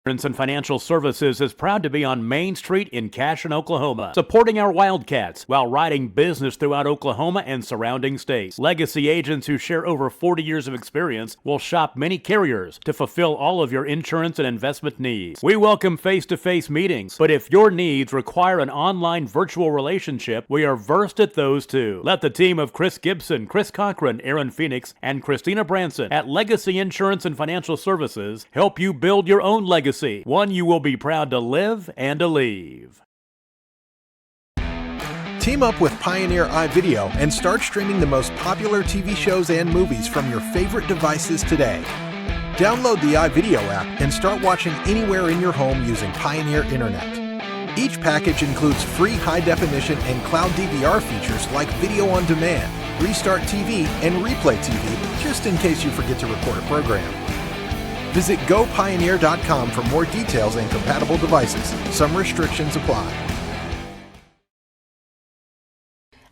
Insurance and Financial Services is proud to be on Main Street in Cashion, Oklahoma, supporting our Wildcats while riding business throughout Oklahoma and surrounding states. Legacy agents who share over 40 years of experience will shop many carriers to fulfill all of your insurance and investment needs. We welcome face-to-face meetings, but if your needs require an online virtual relationship, we are versed at those too. Let the team of Chris Gibson, Chris Cochran, Aaron Phoenix, and Christina Branson at Legacy Insurance and Financial Services help you build your own legacy, one you will be proud to live and to leave. Team up with Pioneer iVideo and start streaming the most popular TV shows and movies from your favorite devices today. Download the iVideo app and start watching anywhere in your home using Pioneer Internet. Each package includes free high-definition and cloud DVR features like video on demand, Restart TV, and Replay TV, just in case you forget to record a program. Visit gopioneer.com for more details and compatible devices. Some restrictions apply.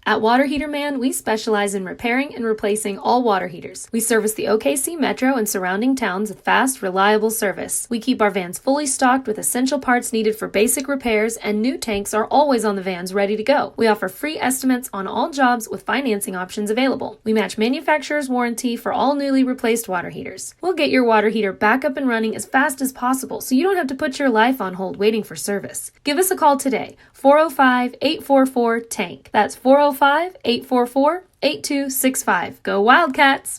At Water Heater Man, we specialize in repairing and replacing all water heaters. We service the OKC Metro and surrounding towns with fast, reliable service. We keep our vans fully stocked with essential parts needed for basic repairs, and new tanks are always on the vans ready to go. We offer free estimates on all jobs with financing options available. We match manufacturer's warranty for all newly replaced water heaters. We'll get your water heater back up and running as fast as possible so you don't have to put your life on hold waiting for service. Give us a call today, 405-844-TANK. That's 405-844-8265. Go Wildcats!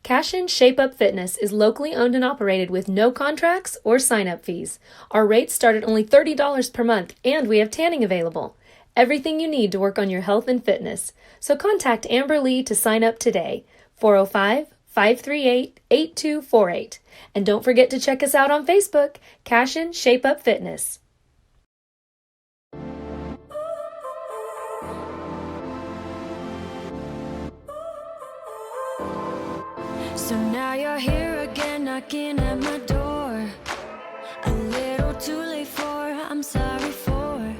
Cashion Shape Up Fitness is locally owned and operated with no contracts or sign-up fees. Our rates start at only $30 per month, and we have tanning available. Everything you need to work on your health and fitness. So contact Amber Lee to sign up today, 405-538-8248. And don't forget to check us out on Facebook, Cashion Shape Up Fitness. So now you're here again, knocking at my door. A little too late for, I'm sorry for.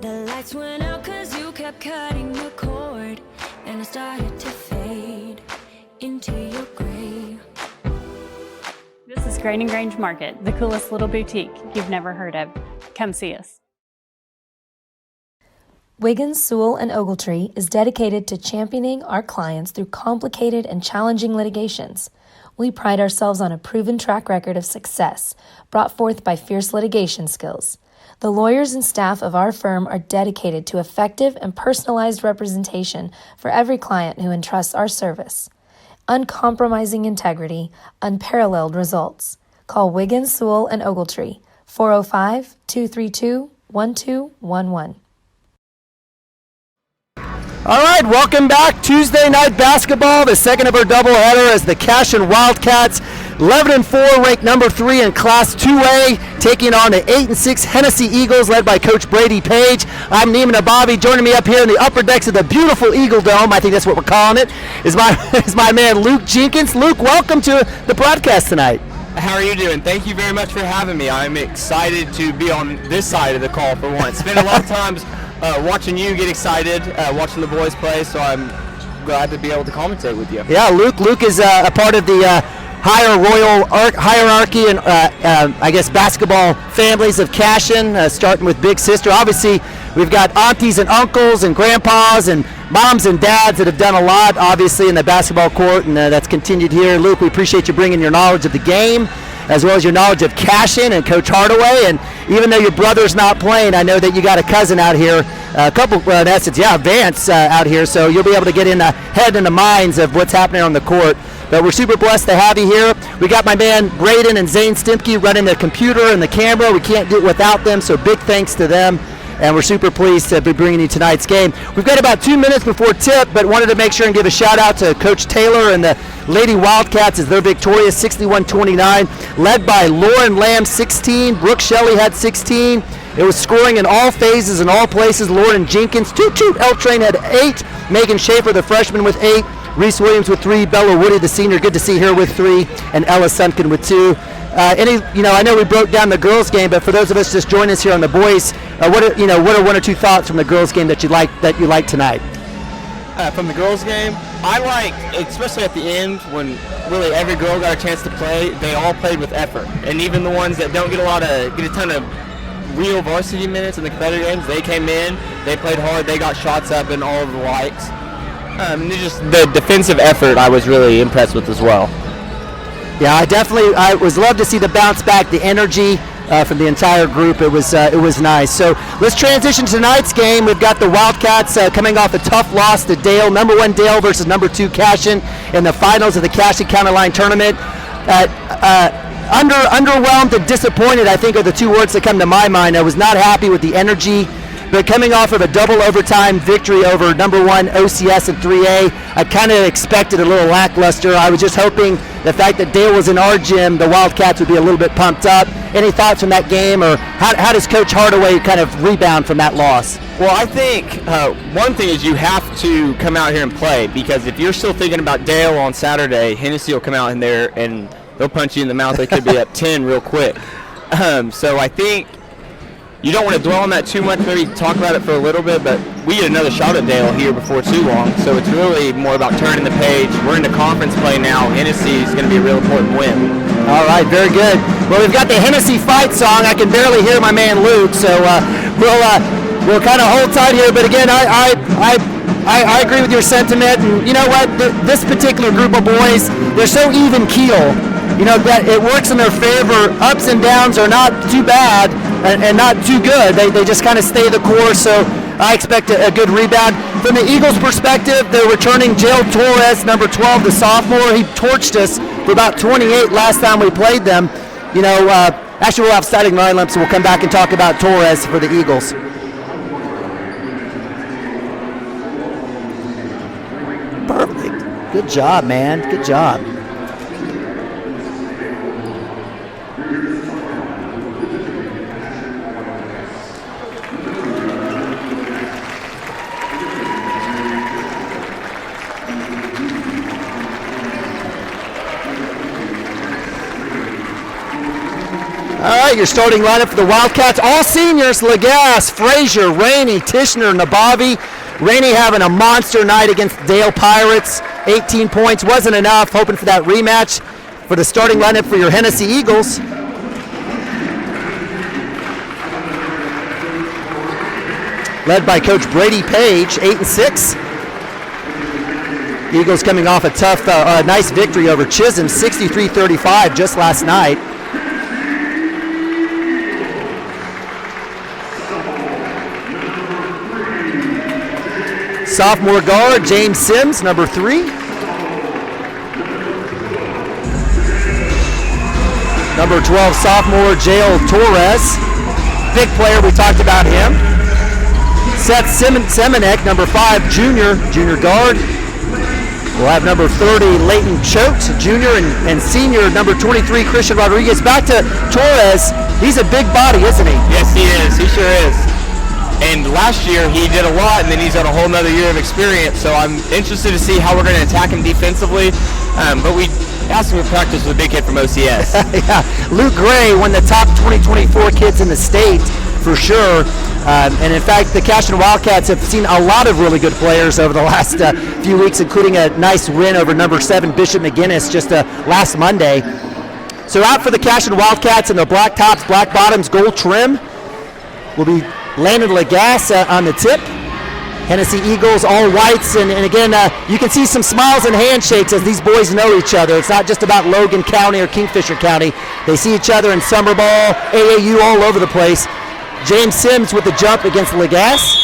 The lights went out cause you kept cutting the cord, and I started to fade into your gray. This is Grain and Grange Market, the coolest little boutique you've never heard of. Come see us. Wiggins, Sewell & Ogletree is dedicated to championing our clients through complicated and challenging litigations. We pride ourselves on a proven track record of success brought forth by fierce litigation skills. The lawyers and staff of our firm are dedicated to effective and personalized representation for every client who entrusts our service. Uncompromising integrity, unparalleled results. Call Wiggins, Sewell & Ogletree, 405-232-1211. All right, welcome back. Tuesday night basketball, the second of our doubleheader as the Cashion Wildcats, 11-4, ranked number 3 in Class 2A, taking on the 8-6 Hennessey Eagles, led by Coach Brady Page. I'm Neiman Ababi. Joining me up here in the upper decks of the beautiful Eagle Dome, I think that's what we're calling it, is my man Luke Jenkins. Luke, welcome to the broadcast tonight. How are you doing? Thank you very much for having me. I'm excited to be on this side of the call for once. It's been a lot of times watching you get excited, watching the boys play, so I'm glad to be able to commentate with you. Yeah, Luke is a part of the higher royal hierarchy and I guess basketball families of Cashion, starting with Big Sister. Obviously, we've got aunties and uncles and grandpas and moms and dads that have done a lot, obviously, in the basketball court, and that's continued here. Luke, we appreciate you bringing your knowledge of the game, as well as your knowledge of Cashion and Coach Hardaway. And even though your brother's not playing, I know that you got a cousin out here, a couple, in essence, Vance out here, so you'll be able to get in the head and the minds of what's happening on the court. But we're super blessed to have you here. We got my man Braden and Zane Stimke running the computer and the camera. We can't do it without them, so big thanks to them. and we're super pleased to be bringing you tonight's game. We've got about 2 minutes before tip, but wanted to make sure and give a shout out to Coach Taylor and the Lady Wildcats as they're victorious 61-29, led by Lauren Lamb 16, Brooke Shelley had 16. It was scoring in all phases and all places. Lauren Jenkins, toot, L Train had 8, Megan Schaefer, the freshman, with 8, Reese Williams with 3, Bella Woody, the senior, good to see her with 3, and Ella Sunken with 2. I know we broke down the girls' game, but for those of us just joining us here on the boys, what are 1 or 2 thoughts from the girls' game that you like tonight? From the girls' game, I like, especially at the end when really every girl got a chance to play. They all played with effort, and even the ones that don't get a ton of real varsity minutes in the competitive games, they came in, they played hard, they got shots up and all of the likes. Just the defensive effort I was really impressed with as well. Yeah, I was love to see the bounce back, the energy from the entire group. It was nice. So let's transition to tonight's game. We've got the Wildcats coming off a tough loss to Dale, number 1 Dale versus number 2 Cashion in the finals of the Cashion County Line Tournament. Underwhelmed and disappointed, I think, are the 2 words that come to my mind. I was not happy with the energy. But coming off of a double overtime victory over number 1 OCS in 3A, I kind of expected a little lackluster. I was just hoping the fact that Dale was in our gym, the Wildcats would be a little bit pumped up. Any thoughts from that game, or how does Coach Hardaway kind of rebound from that loss? Well, I think one thing is you have to come out here and play, because if you're still thinking about Dale on Saturday, Hennessey will come out in there and they'll punch you in the mouth. They could be up 10 real quick. So I think you don't want to dwell on that too much, maybe talk about it for a little bit, but we get another shot at Dale here before too long, so it's really more about turning the page. We're in the conference play now. Hennessey is going to be a real important win. All right, very good. Well, we've got the Hennessey fight song. I can barely hear my man Luke, so we'll kind of hold tight here, but again, I agree with your sentiment, and you know what, this particular group of boys, they're so even keel. You know, that it works in their favor. Ups and downs are not too bad and not too good. They just kind of stay the course, so I expect a good rebound. From the Eagles' perspective, they're returning Jael Torres, number 12, the sophomore. He torched us for about 28 last time we played them. You know, actually we'll have starting lineups, so we'll come back and talk about Torres for the Eagles. Perfect. Good job, man. Good job. All right, your starting lineup for the Wildcats, all seniors: Lagasse, Frazier, Rainey, Tishner, Nabavi. Rainey having a monster night against Dale Pirates. 18 points wasn't enough. Hoping for that rematch. For the starting lineup for your Hennessey Eagles, led by Coach Brady Page, 8-6. Eagles coming off a tough, nice victory over Chisholm, 63-35 just last night. Sophomore guard, James Sims, number 3. Number 12, sophomore, Jael Torres. Big player, we talked about him. Seth Semenek, number 5, junior guard. We'll have number 30, Leighton Choate, junior, and senior, number 23, Christian Rodriguez. Back to Torres. He's a big body, isn't he? Yes, he is. He sure is. And last year he did a lot, and then he's got a whole nother year of experience. So I'm interested to see how we're going to attack him defensively. But we asked him to practice with a big kid from OCS. Yeah, Luke Gray, one of the top 2024 kids in the state for sure. And in fact, the Cashion Wildcats have seen a lot of really good players over the last few weeks, including a nice win over number 7 Bishop McGinnis just last Monday. So out for the Cashion Wildcats in the black tops, black bottoms, gold trim will be Landon Lagasse on the tip. Hennessey Eagles, all whites, and again, you can see some smiles and handshakes as these boys know each other. It's not just about Logan County or Kingfisher County. They see each other in summer ball, AAU, all over the place. James Sims with the jump against Lagasse.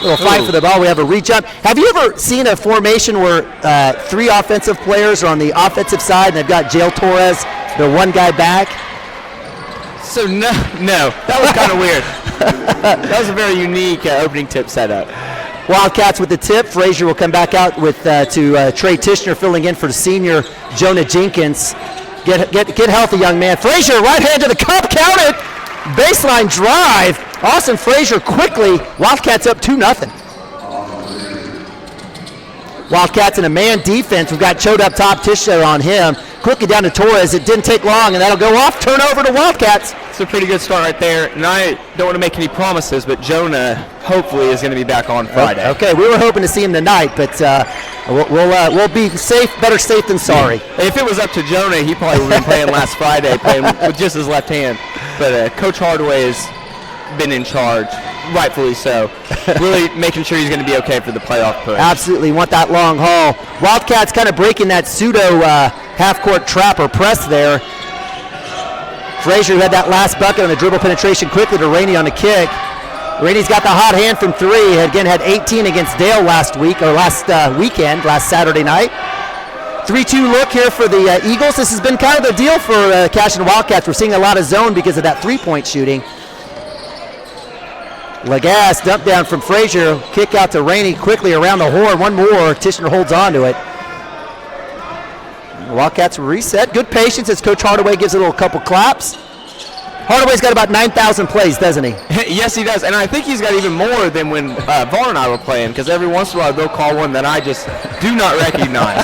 Little fight for the ball. We have a re-jump. Have you ever seen a formation where 3 offensive players are on the offensive side and they've got Jael Torres, the one guy back? So no, that was kind of weird. That was a very unique opening tip setup. Wildcats with the tip. Frazier will come back out with Trey Tishner filling in for the senior Jonah Jenkins. Get healthy, young man. Frazier, right hand to the cup, count it. Baseline drive. Austin Frazier quickly. Wildcats up 2-0. Wildcats in a man defense. We've got Chode up top, Tishner on him. Quickly down to Torres. It didn't take long, and that'll go off. Turnover to Wildcats. It's a pretty good start right there. And I don't want to make any promises, but Jonah hopefully is going to be back on Friday. Okay, we were hoping to see him tonight, but we'll be safe. Better safe than sorry. If it was up to Jonah, he probably would have been playing last Friday, playing with just his left hand. But Coach Hardaway has been in charge, rightfully so. Really making sure he's going to be okay for the playoff push. Absolutely, want that long haul. Wildcats kind of breaking that pseudo half-court trap or press there. Frazier had that last bucket on the dribble penetration quickly to Rainey on the kick. Rainey's got the hot hand from three. Again, had 18 against Dale last weekend, last Saturday night. 3-2 look here for the Eagles. This has been kind of the deal for Cashion Wildcats. We're seeing a lot of zone because of that three-point shooting. Lagasse dump down from Frazier. Kick out to Rainey quickly around the horn. One more. Tishner holds on to it. Wildcats reset. Good patience as Coach Hardaway gives it a little couple claps. Hardaway's got about 9,000 plays, doesn't he? Yes, he does. And I think he's got even more than when Var and I were playing, because every once in a while they'll call one that I just do not recognize.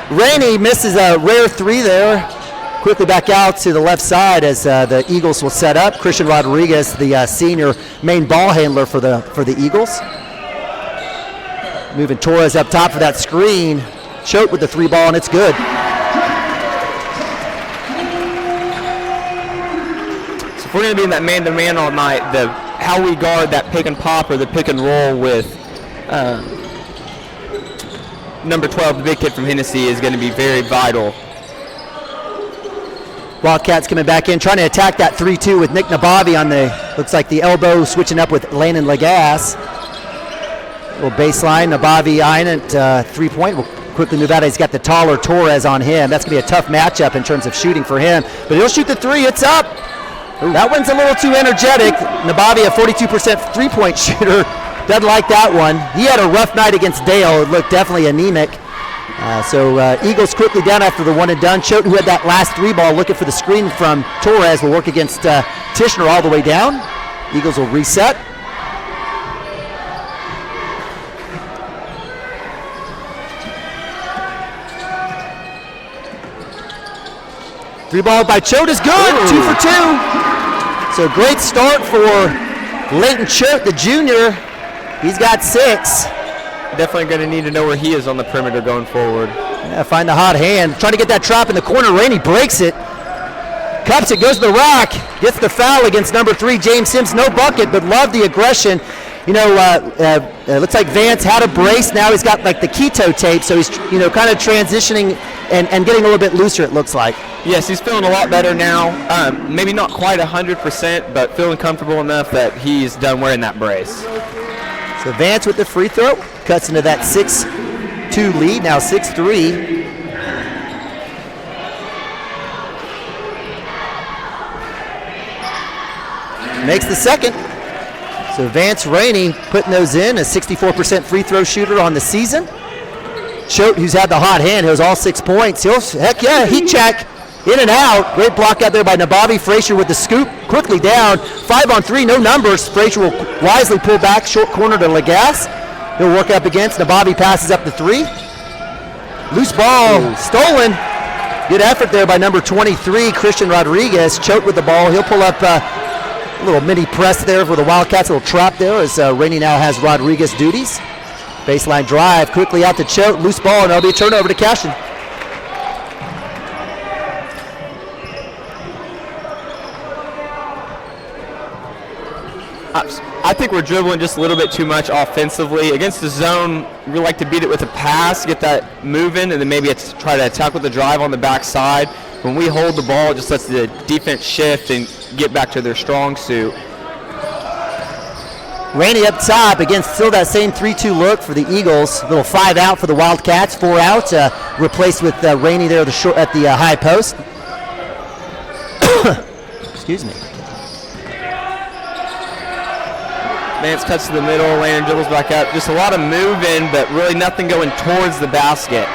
Rainey misses a rare three there. Quickly back out to the left side as the Eagles will set up. Christian Rodriguez, the senior main ball handler for the Eagles. Moving Torres up top for that screen. Choate with the three ball, and it's good. So if we're going to be in that man-to-man all night, how we guard that pick and pop or the pick and roll with number 12, the big kid from Hennessey, is going to be very vital. Wildcats coming back in, trying to attack that 3-2 with Nick Nabavi on looks like the elbow, switching up with Landon Lagasse. Little baseline, Nabavi eyeing it, 3-point. We'll quickly move out. He's got the taller Torres on him. That's going to be a tough matchup in terms of shooting for him. But he'll shoot the three. It's up. That one's a little too energetic. Nabavi, a 42% three-point shooter. Doesn't like that one. He had a rough night against Dale. It looked definitely anemic. So Eagles quickly down after the one and done. Choate, who had that last three ball, looking for the screen from Torres, will work against Tishner all the way down. Eagles will reset. Three ball by Choate is good. Ooh. 2 for 2. So great start for Leighton Choate, the junior. He's got 6. Definitely going to need to know where he is on the perimeter going forward. Yeah, find the hot hand. Trying to get that trap in the corner. Rainey breaks it. Cups it, goes to the rack. Gets the foul against number 3, James Sims. No bucket, but love the aggression. You know, looks like Vance had a brace. Now he's got like the keto tape, so he's kind of transitioning and getting a little bit looser, it looks like. Yes, he's feeling a lot better now. Maybe not quite 100%, but feeling comfortable enough that he's done wearing that brace. So Vance with the free throw cuts into that 6-2 lead, now 6-3. Makes the second. So Vance Rainey putting those in, a 64% free throw shooter on the season. Choate, who's had the hot hand, has all 6 points. Heck yeah, heat check. In and out. Great block out there by Nabavi. Frazier with the scoop. Quickly down. 5 on 3, no numbers. Frazier will wisely pull back. Short corner to Lagasse. He'll work up against. Nabavi passes up the 3. Loose ball. Stolen. Good effort there by number 23, Christian Rodriguez. Choate with the ball. He'll pull up a little mini press there for the Wildcats. A little trap there as Rainey now has Rodriguez duties. Baseline drive. Quickly out to Choate. Loose ball, and that'll be a turnover to Cashion. I think we're dribbling just a little bit too much offensively. Against the zone, we like to beat it with a pass, get that moving, and then maybe try to attack with the drive on the backside. When we hold the ball, it just lets the defense shift and get back to their strong suit. Rainey up top against still that same 3-2 look for the Eagles. Little 5 out for the Wildcats, 4 out, replaced with Rainey there at the high post. Excuse me. Vance cuts to the middle, Landon dribbles back up. Just a lot of moving, but really nothing going towards the basket.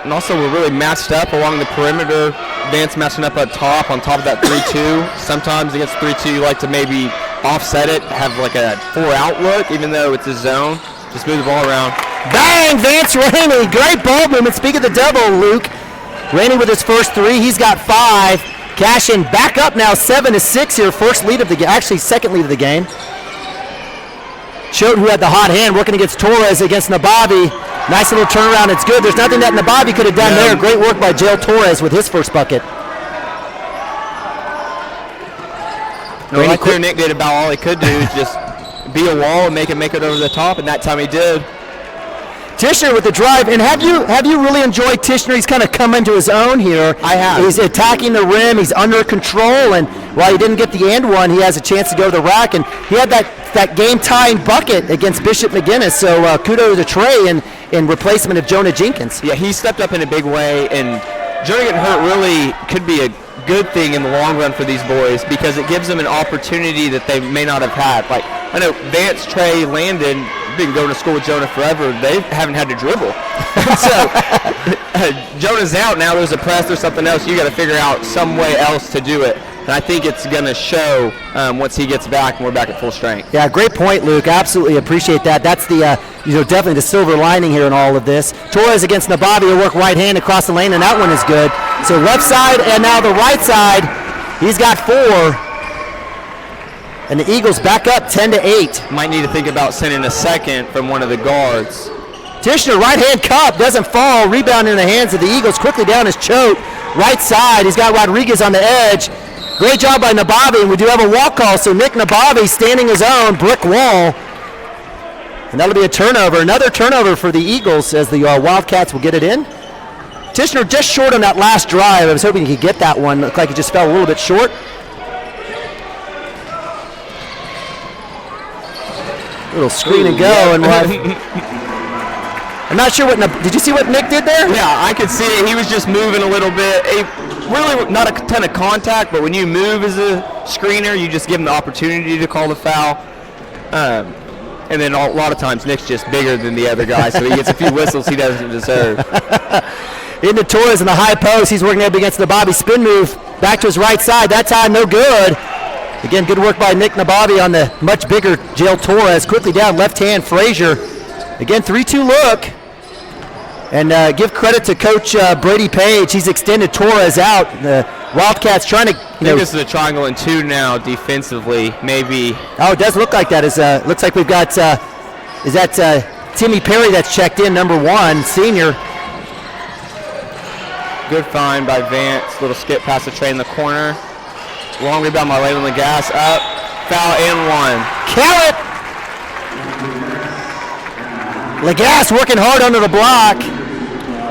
And also we're really matched up along the perimeter. Vance matching up up top on top of that 3-2. Sometimes against 3-2 you like to maybe offset it, have like a 4-out look, even though it's a zone. Just move the ball around. Bang! Vance Rainey. Great ball movement. Speak of the devil, Luke. Rainey with his first 3. He's got 5. Cashion back up now 7-6 here. First lead of the game. Actually, second lead of the game. Showed who had the hot hand working against Torres against Nabavi. Nice little turnaround. It's good. There's nothing that Nabavi could have done there. Great work by Jail Torres with his first bucket. No, right there, Nick did about all he could do. Just be a wall and make it over the top, and that time he did. Tishner with the drive, and have you really enjoyed Tishner? He's kind of come into his own here. I have. He's attacking the rim. He's under control, and while he didn't get the and one, he has a chance to go to the rack, and he had that game-tying bucket against Bishop McGinnis. So kudos to Trey in replacement of Jonah Jenkins. Yeah, he stepped up in a big way, and Jonah getting hurt really could be a good thing in the long run for these boys because it gives them an opportunity that they may not have had. Like I know Vance, Trey, Landon. Been going to school with Jonah forever. They haven't had to dribble. So Jonah's out now. There's a press or something else. You got to figure out some way else to do it. And I think it's going to show once he gets back and we're back at full strength. Yeah, great point, Luke. Absolutely appreciate that. That's the definitely the silver lining here in all of this. Torres against Nabavi will work right hand across the lane, and that one is good. So left side and now the right side. He's got 4. And the Eagles back up 10-8. Might need to think about sending a second from one of the guards. Tishner, right hand cup, doesn't fall. Rebound in the hands of the Eagles. Quickly down his choke. Right side, he's got Rodriguez on the edge. Great job by Nabavi, and we do have a walk call. So Nick Nabavi standing his own, brick wall. And that'll be a turnover. Another turnover for the Eagles as the Wildcats will get it in. Tishner just short on that last drive. I was hoping he could get that one. Looked like he just fell a little bit short. Little screen and go, and I'm not sure what. Did you see what Nick did there? Yeah, I could see it. He was just moving a little bit. Really not a ton of contact, but when you move as a screener, you just give him the opportunity to call the foul. And then a lot of times Nick's just bigger than the other guy, so he gets a few whistles he doesn't deserve. Into Torres in the high post. He's working up against the Nabavi. Spin move back to his right side. That time no good. Again, good work by Nick Nabavi on the much bigger Jail Torres. Quickly down, left hand, Frazier. Again, 3-2 look. And give credit to Coach Brady Page. He's extended Torres out. The Wildcats trying to, I think this is a triangle and 2 now defensively, maybe. Oh, it does look like that. Looks like we've got, is that Timmy Perry that's checked in, number 1, senior. Good find by Vance. Little skip past the Trey in the corner. Long rebound by Layton Lagasse. Up. Foul and 1. Count it! Lagasse working hard under the block.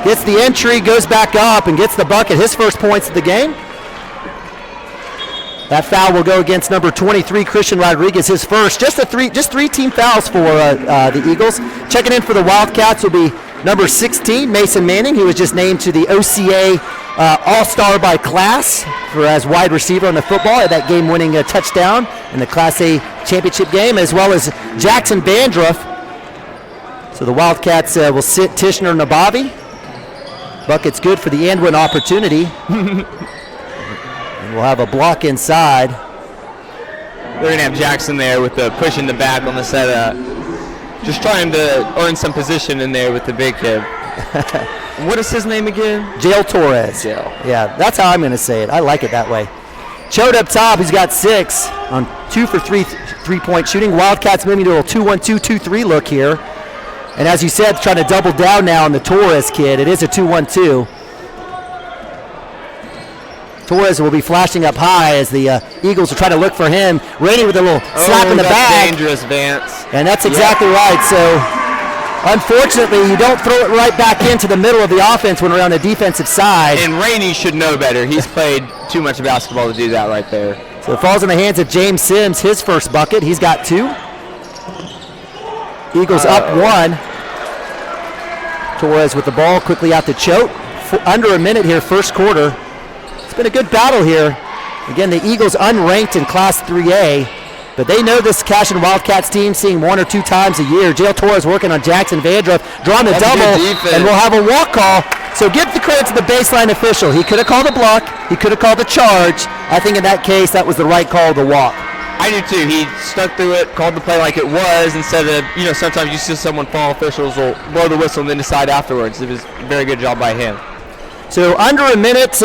Gets the entry, goes back up, and gets the bucket. His first points of the game. That foul will go against number 23, Christian Rodriguez, his first. Just three team fouls for the Eagles. Checking in for the Wildcats will be number 16, Mason Manning. He was just named to the OCA All-Star by class as wide receiver on the football. Had that game-winning touchdown in the Class A championship game, as well as Jackson Bandruff. So the Wildcats will sit Tishner and Nabavi. Bucket's good for the and-one opportunity. And we'll have a block inside. They're going to have Jackson there with the push in the back on the setup. Just trying to earn some position in there with the big kid. What is his name again? Jail Torres. Jail. Yeah, that's how I'm going to say it. I like it that way. Chode up top. He's got 6 on 2 for 3 3-point shooting. Wildcats moving to a 2-1-2, 2-3 look here. And as you said, trying to double down now on the Torres kid. It is a 2-1-2. Torres will be flashing up high as the Eagles are trying to look for him. Rainey with a little slap in the back. Dangerous, Vance. And that's exactly right. So, unfortunately, you don't throw it right back into the middle of the offense when we're on the defensive side. And Rainey should know better. He's played too much basketball to do that right there. So it falls in the hands of James Sims, his first bucket. He's got 2. Eagles up 1. Torres with the ball quickly out to Choate. Under a minute here, first quarter. It's been a good battle here Again, the Eagles unranked in Class 3A, but they know this Cashion Wildcats team, seeing 1 or 2 times a year. Jale Torres working on Jackson Vandruff, drawing a double, and we'll have a walk call. So give the credit to the baseline official. He could have called a block. He could have called a charge. I think in that case, that was the right call, the walk. I do too. He stuck through it, called the play like it was, instead of, sometimes you see someone fall, officials will blow the whistle and then decide afterwards. It was a very good job by him. So under a minute,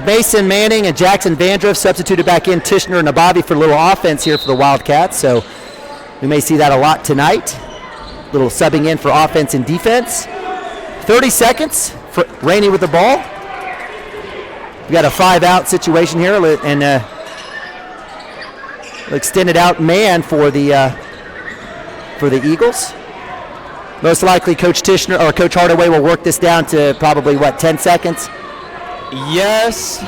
Mason Manning and Jackson Vandruff substituted back in Tishner and Nabavi for a little offense here for the Wildcats. So we may see that a lot tonight. Little subbing in for offense and defense. 30 seconds for Rainey with the ball. We got a 5-out situation here, and extended out man for the Eagles. Most likely Coach Tishner or Coach Hardaway will work this down to probably, 10 seconds? Yes,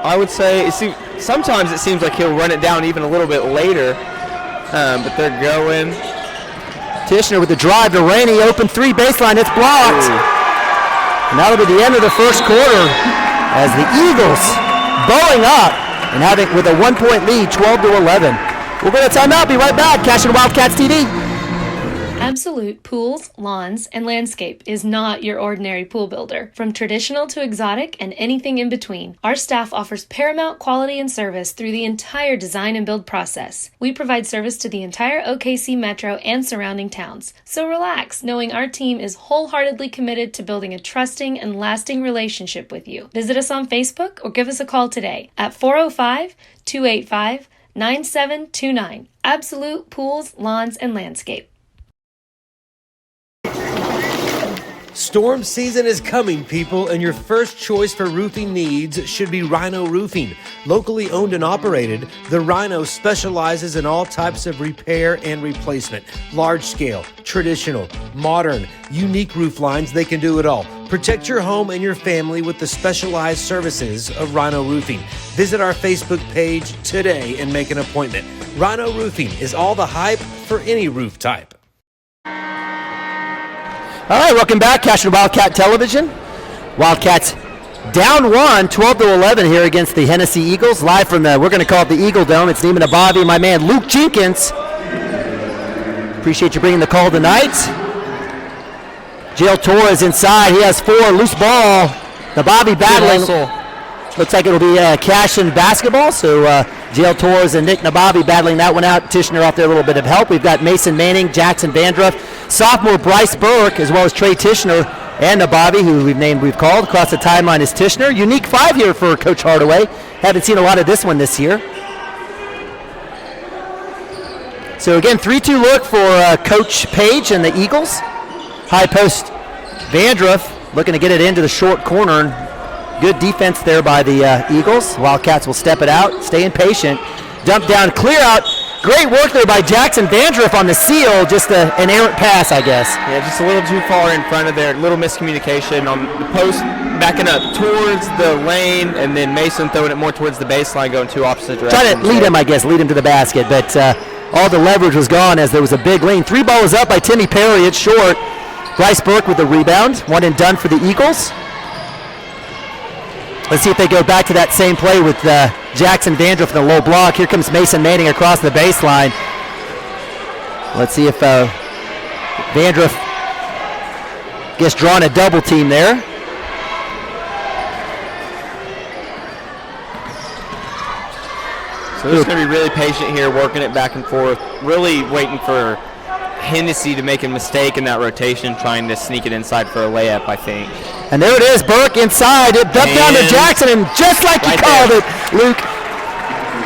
I would say. Sometimes it seems like he'll run it down even a little bit later, but they're going. Tishner with the drive to Rainey, open 3 baseline, it's blocked. And that'll be the end of the first quarter as the Eagles bowling up and having with a 1-point lead, 12-11. We'll go to timeout, be right back. Cashion Wildcats TV. Absolute Pools, Lawns, and Landscape is not your ordinary pool builder. From traditional to exotic and anything in between, our staff offers paramount quality and service through the entire design and build process. We provide service to the entire OKC metro and surrounding towns. So relax, knowing our team is wholeheartedly committed to building a trusting and lasting relationship with you. Visit us on Facebook or give us a call today at 405-285-9729. Absolute Pools, Lawns, and Landscape. Storm season is coming, people, and your first choice for roofing needs should be Rhino Roofing. Locally owned and operated, the Rhino specializes in all types of repair and replacement. Large scale, traditional, modern, unique roof lines, they can do it all. Protect your home and your family with the specialized services of Rhino Roofing. Visit our Facebook page today and make an appointment. Rhino Roofing is all the hype for any roof type. All right, welcome back, Cashion Wildcat Television. Wildcats down 1, 12-11 here against the Hennessey Eagles. Live from we're going to call it the Eagle Dome. It's Neiman Abavi, my man Luke Jenkins. Appreciate you bringing the call tonight. Jale Torres inside. He has 4, loose ball. Abavi battling. Looks like it'll be Cashion basketball. So Jale Torres and Nick Nabavi battling that one out. Tishner out there, a little bit of help. We've got Mason Manning, Jackson Vandruff, sophomore Bryce Burke, as well as Trey Tishner and Nabavi, who we've called. Across the timeline is Tishner. Unique 5 here for Coach Hardaway. Haven't seen a lot of this one this year. So again, 3-2 look for Coach Page and the Eagles. High post Vandruff looking to get it into the short corner. Good defense there by the Eagles. Wildcats will step it out, staying patient. Dump down, clear out. Great work there by Jackson Vandruff on the seal. Just an errant pass, I guess. Yeah, just a little too far in front of there. Little miscommunication on the post, backing up towards the lane, and then Mason throwing it more towards the baseline, going 2 opposite directions. Trying to lead him, I guess, lead him to the basket, but all the leverage was gone as there was a big lane. 3 ball is up by Timmy Perry. It's short. Bryce Burke with the rebound. 1 and done for the Eagles. Let's see if they go back to that same play with Jackson Vandruff in the low block. Here comes Mason Manning across the baseline. Let's see if Vandruff gets drawn a double team there. So they're going to be really patient here, working it back and forth, really waiting for Hennessey to make a mistake in that rotation, trying to sneak it inside for a layup, I think. And there it is, Burke inside. It dumped down to Jackson, and just like you called it, Luke.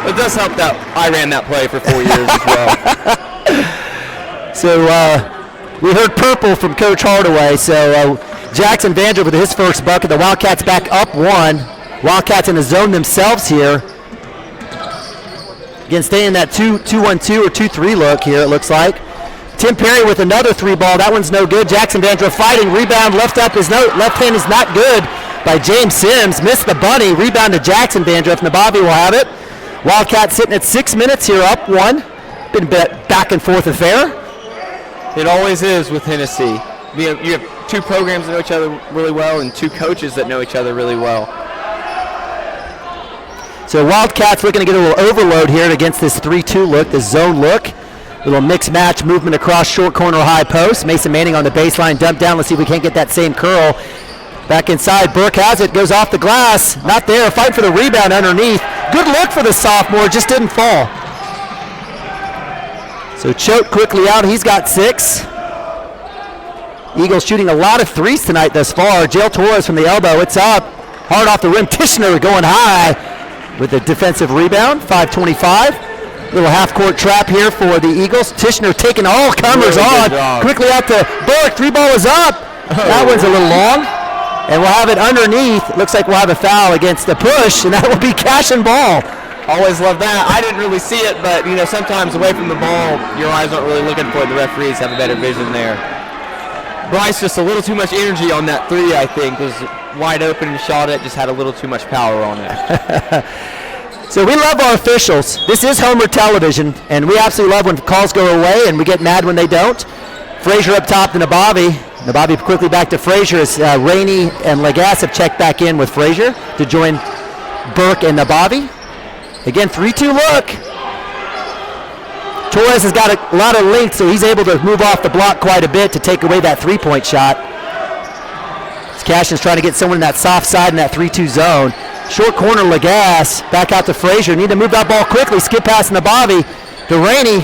It does help that I ran that play for 4 years as well. So we heard purple from Coach Hardaway. So Jackson Vandruff with his first bucket. The Wildcats back up 1. Wildcats in the zone themselves here. Again, staying in that 2-1-2 or 2-3 look here, it looks like. Tim Perry with another 3 ball. That one's no good. Jackson Vandruff fighting. Rebound left hand is not good by James Sims. Missed the bunny. Rebound to Jackson Vandruff. Nabavi will have it. Wildcats sitting at 6 minutes here, up 1. Been a back and forth affair. It always is with Hennessey. You have 2 programs that know each other really well and 2 coaches that know each other really well. So Wildcats looking to get a little overload here against this 3-2 look, this zone look. Little mix match movement across short corner high post. Mason Manning on the baseline, dump down. Let's see if we can't get that same curl. Back inside, Burke has it, goes off the glass. Not there, fight for the rebound underneath. Good look for the sophomore, just didn't fall. So Choate quickly out, he's got 6. Eagles shooting a lot of threes tonight thus far. Jail Torres from the elbow, it's up. Hard off the rim, Tishner going high with a defensive rebound, 5:25. Little half-court trap here for the Eagles. Tishner taking all comers on. Quickly out to Burke, 3 ball is up. That one's a little long. And we'll have it underneath. It looks like we'll have a foul against the push, and that will be Cashion ball. Always love that. I didn't really see it, but sometimes away from the ball, your eyes aren't really looking for it. The referees have a better vision there. Bryce just a little too much energy on that 3, I think. Was wide open and shot it, just had a little too much power on it. So we love our officials. This is Homer television, and we absolutely love when calls go away, and we get mad when they don't. Frazier up top to Nabavi. Nabavi quickly back to Frazier as Rainey and Lagasse have checked back in with Frazier to join Burke and Nabavi. Again, 3-2 look. Torres has got a lot of length, so he's able to move off the block quite a bit to take away that 3-point shot. Cashion's trying to get someone in that soft side in that 3-2 zone. Short corner, Lagasse, back out to Frazier. Need to move that ball quickly. Skip pass Nabavi to Rainey.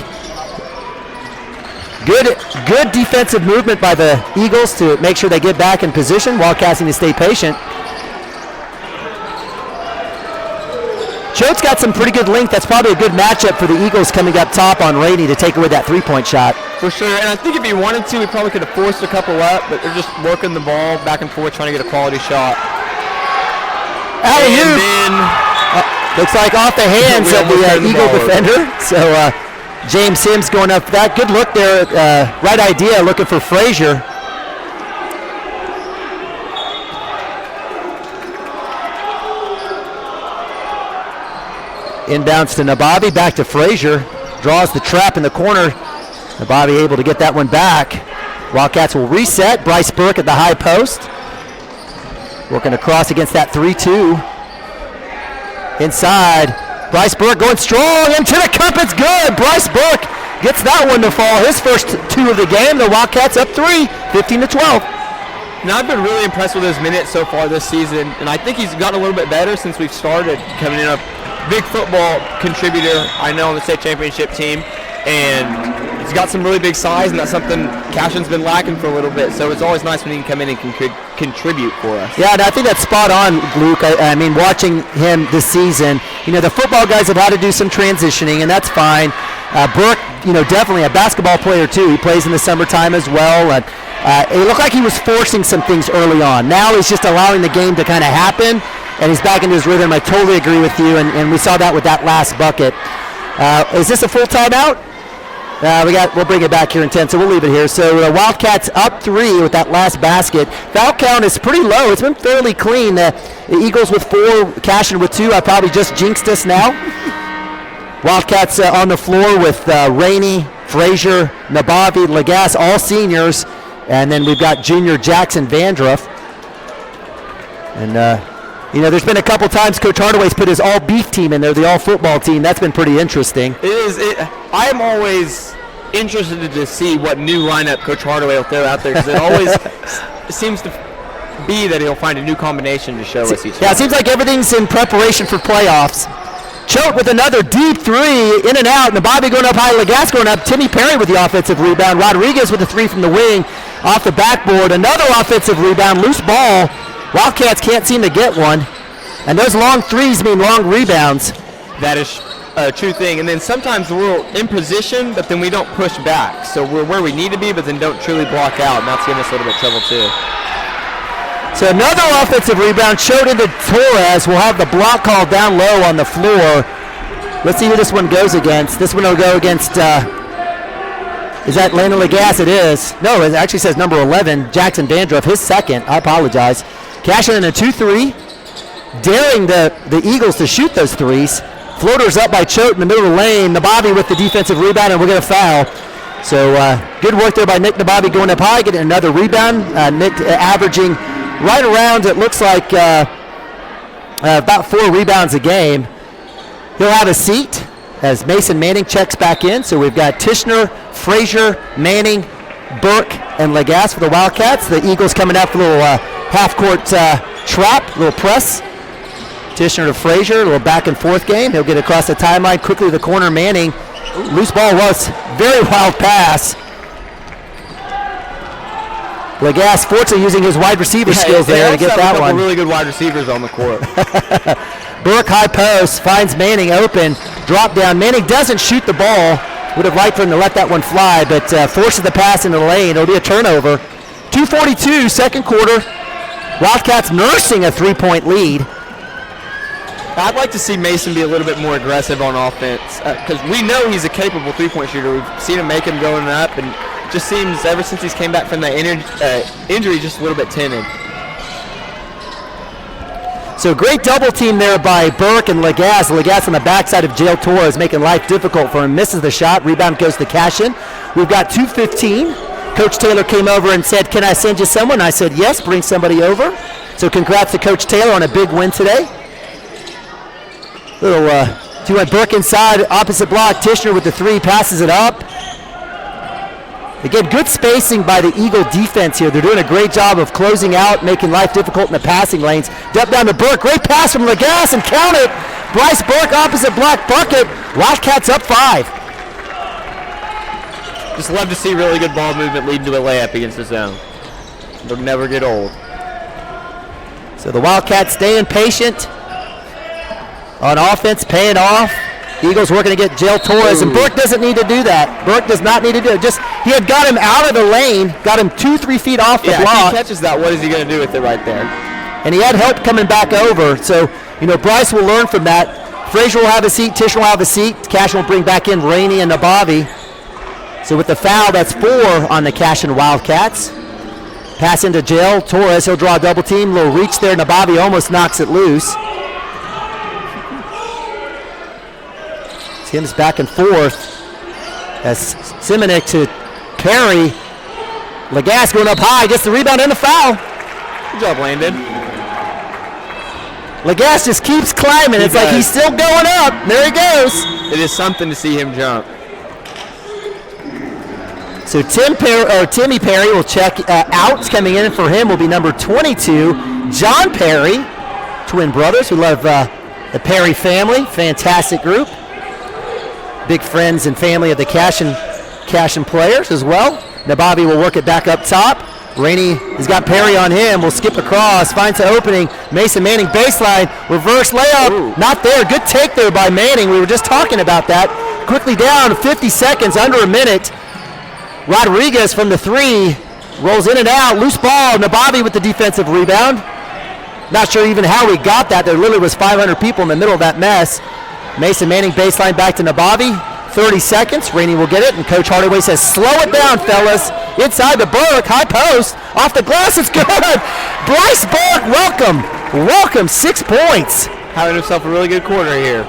Good defensive movement by the Eagles to make sure they get back in position. Wildcats need to stay patient. Choate's got some pretty good length. That's probably a good matchup for the Eagles coming up top on Rainey to take away that 3-point shot. For sure, and I think if he wanted to, he probably could have forced a couple up, but they're just working the ball back and forth, trying to get a quality shot. Alley-oop. Looks like off the hands of the Eagle defender. So James Sims going up that. Good look there. Right idea, looking for Frazier. Inbounds to Nabavi, back to Frazier. Draws the trap in the corner. Nabavi able to get that one back. Wildcats will reset. Bryce Burke at the high post. Working across against that 3-2. Inside. Bryce Burke going strong into the cup. It's good. Bryce Burke gets that one to fall. His first 2 of the game. The Wildcats up 3, 15-12. Now, I've been really impressed with his minutes so far this season, and I think he's gotten a little bit better since we've started coming in. A big football contributor, I know, on the state championship team, and he's got some really big size, and that's something Cashion's been lacking for a little bit, so it's always nice when he can come in and contribute for us. Yeah, and I think that's spot on, Luke. I mean, watching him this season, the football guys have had to do some transitioning, and that's fine. Burke, definitely a basketball player, too. He plays in the summertime as well. It looked like he was forcing some things early on. Now he's just allowing the game to kind of happen, and he's back into his rhythm. I totally agree with you, and we saw that with that last bucket. Is this a full timeout? We'll bring it back here in 10, so we'll leave it here. So the Wildcats up 3 with that last basket. Foul count is pretty low. It's been fairly clean. The Eagles with 4, Cashion with 2. I probably just jinxed us now. Wildcats on the floor with Rainey, Frazier, Nabavi, Lagasse, all seniors. And then we've got junior Jackson Vandruff. And, there's been a couple times Coach Hardaway's put his all-beef team in there, the all-football team. That's been pretty interesting. It is. I am always interested to see what new lineup Coach Hardaway will throw out there, because it always seems to be that he'll find a new combination to show us each time. Yeah, it seems like everything's in preparation for playoffs. Choate with another deep 3, in and out. Nabavi going up high, Lagasse going up. Timmy Perry with the offensive rebound. Rodriguez with a 3 from the wing off the backboard. Another offensive rebound, loose ball. Wildcats can't seem to get one. And those long 3s mean long rebounds. That is a true thing. And then sometimes we're in position, but then we don't push back. So we're where we need to be, but then don't truly block out. And that's giving us a little bit of trouble, too. So another offensive rebound. Choate into Torres. We'll have the block call down low on the floor. Let's see who this one goes against. This one will go against, is that Landon Lagasse? It is. No, it actually says number 11, Jackson Vandruff, his second. I apologize. Cashion in a 2-3, daring the Eagles to shoot those 3s. Floaters up by Choate in the middle of the lane. Nabavi with the defensive rebound, and we're going to foul. So good work there by Nick Nabavi going up high, getting another rebound. Nick averaging right around, it looks like, about 4 rebounds a game. He'll have a seat as Mason Manning checks back in. So we've got Tishner, Frazier, Manning, Burke, and Legas for the Wildcats. The Eagles coming out for a little half-court trap, a little press. Tishner to Frazier, a little back and forth game. He'll get across the timeline quickly to the corner. Manning, loose ball was very wild pass. Legas fortunately using his wide receiver skills there to get that one. Really good wide receivers on the court. Burke high post finds Manning open. Drop down. Manning doesn't shoot the ball. Would have liked for him to let that one fly, but forces the pass into the lane. It'll be a turnover. 2:42, second quarter. Wildcats nursing a 3-point lead. I'd like to see Mason be a little bit more aggressive on offense because we know he's a capable three-point shooter. We've seen him make him going up, and it just seems ever since he's came back from that injury, just a little bit timid. So great double team there by Burke and Legas. Legas on the backside of Jale Torres, making life difficult for him. Misses the shot. Rebound goes to Cashion. We've got 2:15. Coach Taylor came over and said, "Can I send you someone?" I said, "Yes, bring somebody over." So congrats to Coach Taylor on a big win today. Little Burke inside, opposite block. Tishner with the three, passes it up. Again, good spacing by the Eagle defense here. They're doing a great job of closing out, making life difficult in the passing lanes. Dump down to Burke. Great pass from Legas, and count it. Bryce Burke, opposite block, bucket. Wildcats up 5. Just love to see really good ball movement leading to a layup against the zone. They'll never get old. So the Wildcats staying patient on offense, paying off. Eagles working to get Jale Torres, and Burke doesn't need to do that. Burke does not need to do it. Just he had got him out of the lane, got him 2-3 feet off the block. If he catches that, what is he going to do with it right there? And he had help coming back over. So, Bryce will learn from that. Frazier will have a seat. Tish will have a seat. Cashion will bring back in Rainey and Nabavi. So with the foul, that's 4 on the Cashion Wildcats. Pass into Jale Torres. He'll draw a double team. Little reach there. Nabavi almost knocks it loose. Tim's back and forth as Simonik to Perry. Legas going up high, gets the rebound and the foul. Good job, Landon. Legas just keeps climbing. It's like he's still going up. There he goes. It is something to see him jump. So Timmy Perry will check out. Coming in for him will be number 22, John Perry. Twin brothers. We love the Perry family. Fantastic group. Big friends and family of the Cashion players as well. Nabavi will work it back up top. Rainey has got Perry on him. Will skip across. Finds the opening. Mason Manning baseline. Reverse layup. Ooh. Not there. Good take there by Manning. We were just talking about that. Quickly down. 50 seconds. Under a minute. Rodriguez from the 3. Rolls in and out. Loose ball. Nabavi with the defensive rebound. Not sure even how we got that. There literally was 500 people in the middle of that mess. Mason Manning baseline back to Nabavi. 30 seconds. Rainey will get it, and Coach Hardaway says, slow it down, fellas. Inside the Burke. High post. Off the glass. It's good. Bryce Burke, welcome. Welcome. 6 points. Having himself a really good quarter here.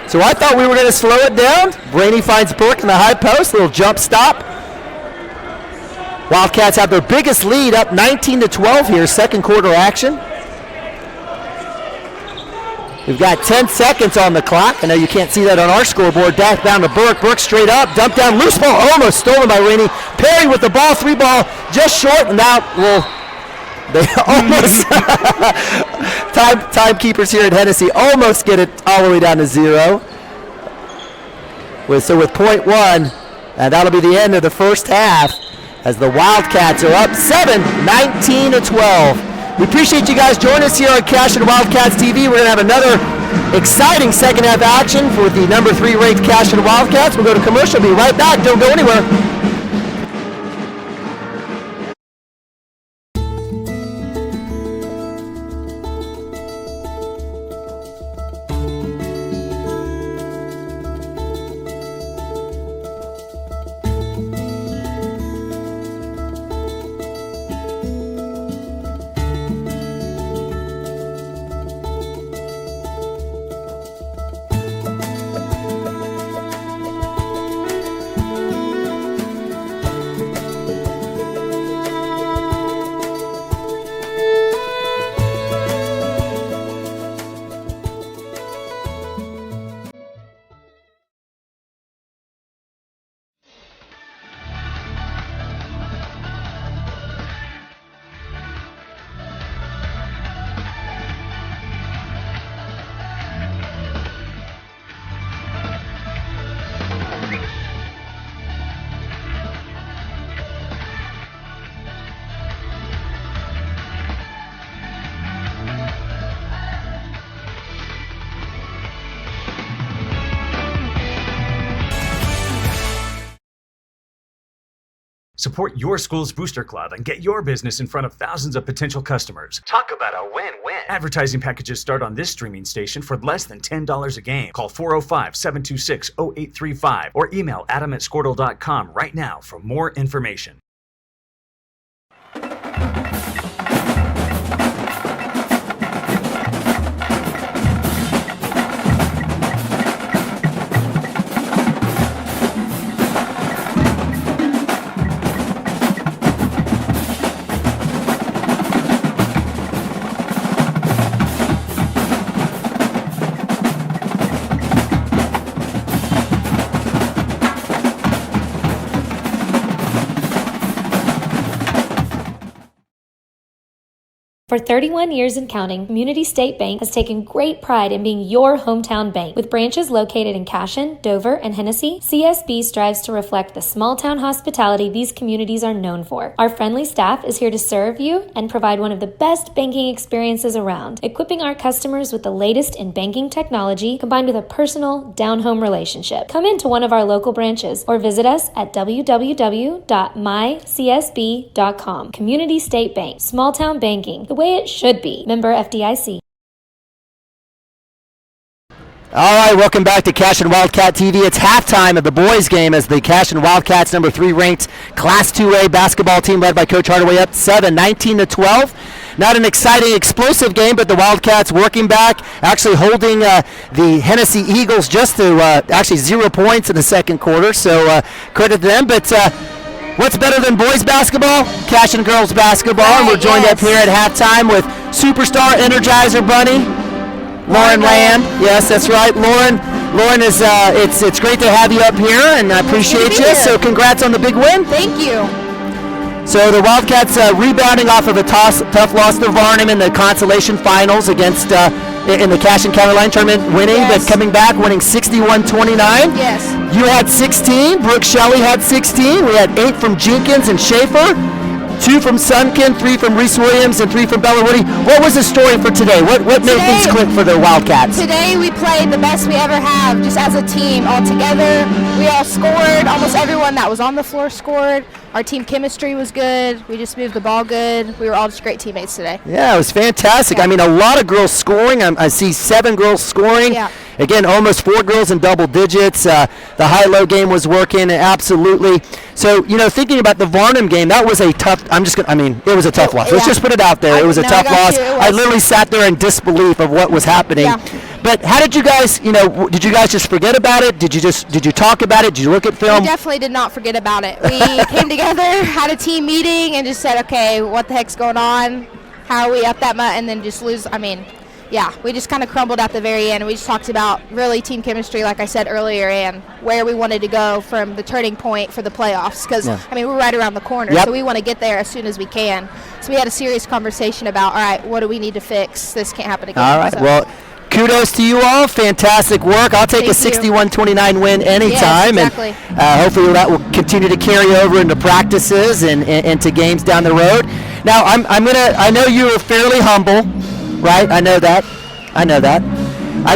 So I thought we were going to slow it down. Rainey finds Burke in the high post. Little jump stop. Wildcats have their biggest lead, up 19-12 here. Second quarter action. We've got 10 seconds on the clock. I know you can't see that on our scoreboard. Dash down to Burke. Burke straight up. Dump down. Loose ball. Almost stolen by Rainey. Perry with the ball. 3 ball. Just short. And now, they almost. Timekeepers here at Hennessey almost get it all the way down to 0. So with point 1, and that'll be the end of the first half as the Wildcats are up 7, 19-12. We appreciate you guys joining us here on Cashion Wildcats TV. We're going to have another exciting second half action for the number 3 ranked Cashion Wildcats. We'll go to commercial. Be right back. Don't go anywhere. Support your school's booster club and get your business in front of thousands of potential customers. Talk about a win-win. Advertising packages start on this streaming station for less than $10 a game. Call 405-726-0835 or email adam@squirtle.com right now for more information. For 31 years and counting, Community State Bank has taken great pride in being your hometown bank. With branches located in Cashion, Dover, and Hennessey, CSB strives to reflect the small-town hospitality these communities are known for. Our friendly staff is here to serve you and provide one of the best banking experiences around, equipping our customers with the latest in banking technology combined with a personal, down-home relationship. Come into one of our local branches or visit us at www.mycsb.com. Community State Bank, small-town banking, the way it should be. Member FDIC. All right, welcome back to Cashion Wildcat TV. It's halftime of the boys' game as the Cashion Wildcats, number 3 ranked Class 2A basketball team led by Coach Hardaway up 19-12. Not an exciting, explosive game, but the Wildcats working back, actually holding the Hennessey Eagles just to actually 0 points in the second quarter. So credit to them. But what's better than boys basketball? Cashion girls basketball. And we're joined up here at halftime with superstar Energizer Bunny, Lauren Land. Yes, that's right. Lauren is. It's great to have you up here, and I appreciate you. So congrats on the big win. Thank you. So the Wildcats rebounding off of a tough loss to Varnum in the consolation finals against in the Cashion County tournament, winning, but coming back, winning 61-29. Yes. You had 16. Brooke Shelley had 16. We had 8 from Jenkins and Schaefer. 2 from Sunken, 3 from Reese Williams, and 3 from Bella Woody. What was the story for today? What made things click for the Wildcats? Today we played the best we ever have, just as a team, all together. We all scored. Almost everyone that was on the floor scored. Our team chemistry was good. We just moved the ball good. We were all just great teammates today. Yeah, it was fantastic. Yeah. I mean, a lot of girls scoring. I see 7 girls scoring. Yeah. Again, almost 4 girls in double digits. The high-low game was working, absolutely. So, thinking about the Varnum game, that was a tough, it was a tough loss. Let's just put it out there. It was a tough loss. I literally sat there in disbelief of what was happening. Yeah. But how did you guys, did you guys just forget about it? Did you talk about it? Did you look at film? We definitely did not forget about it. We came together, had a team meeting, and just said, okay, what the heck's going on? How are we up that much? And then just lose, we just kind of crumbled at the very end. We just talked about really team chemistry, like I said earlier, and where we wanted to go from the turning point for the playoffs. Because, we're right around the corner, so we want to get there as soon as we can. So we had a serious conversation about, all right, what do we need to fix? This can't happen again. All right, well, kudos to you all. Fantastic work. I'll take a 61-29 win anytime. Yes, exactly. And hopefully that will continue to carry over into practices and into games down the road. Now, I know you are fairly humble, right? I know that. I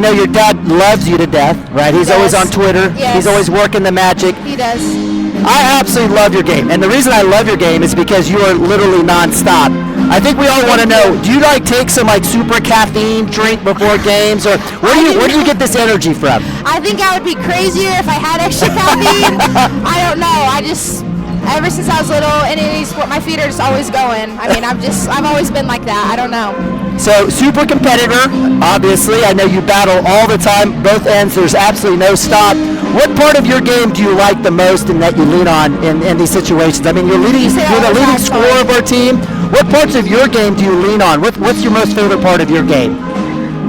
know your dad loves you to death, right? He's always on Twitter. Yes. He's always working the magic. He does. I absolutely love your game. And the reason I love your game is because you are literally nonstop. I think we all want to know, do you take some super caffeine drink before games, or where do you get this energy from? I think I would be crazier if I had extra caffeine. I don't know. Ever since I was little, and my feet are just always going. I've always been like that. I don't know. So, super competitor, obviously. I know you battle all the time, both ends. There's absolutely no stop. What part of your game do you like the most and that you lean on in these situations? You're the leading scorer of our team. What parts of your game do you lean on? What's your most favorite part of your game?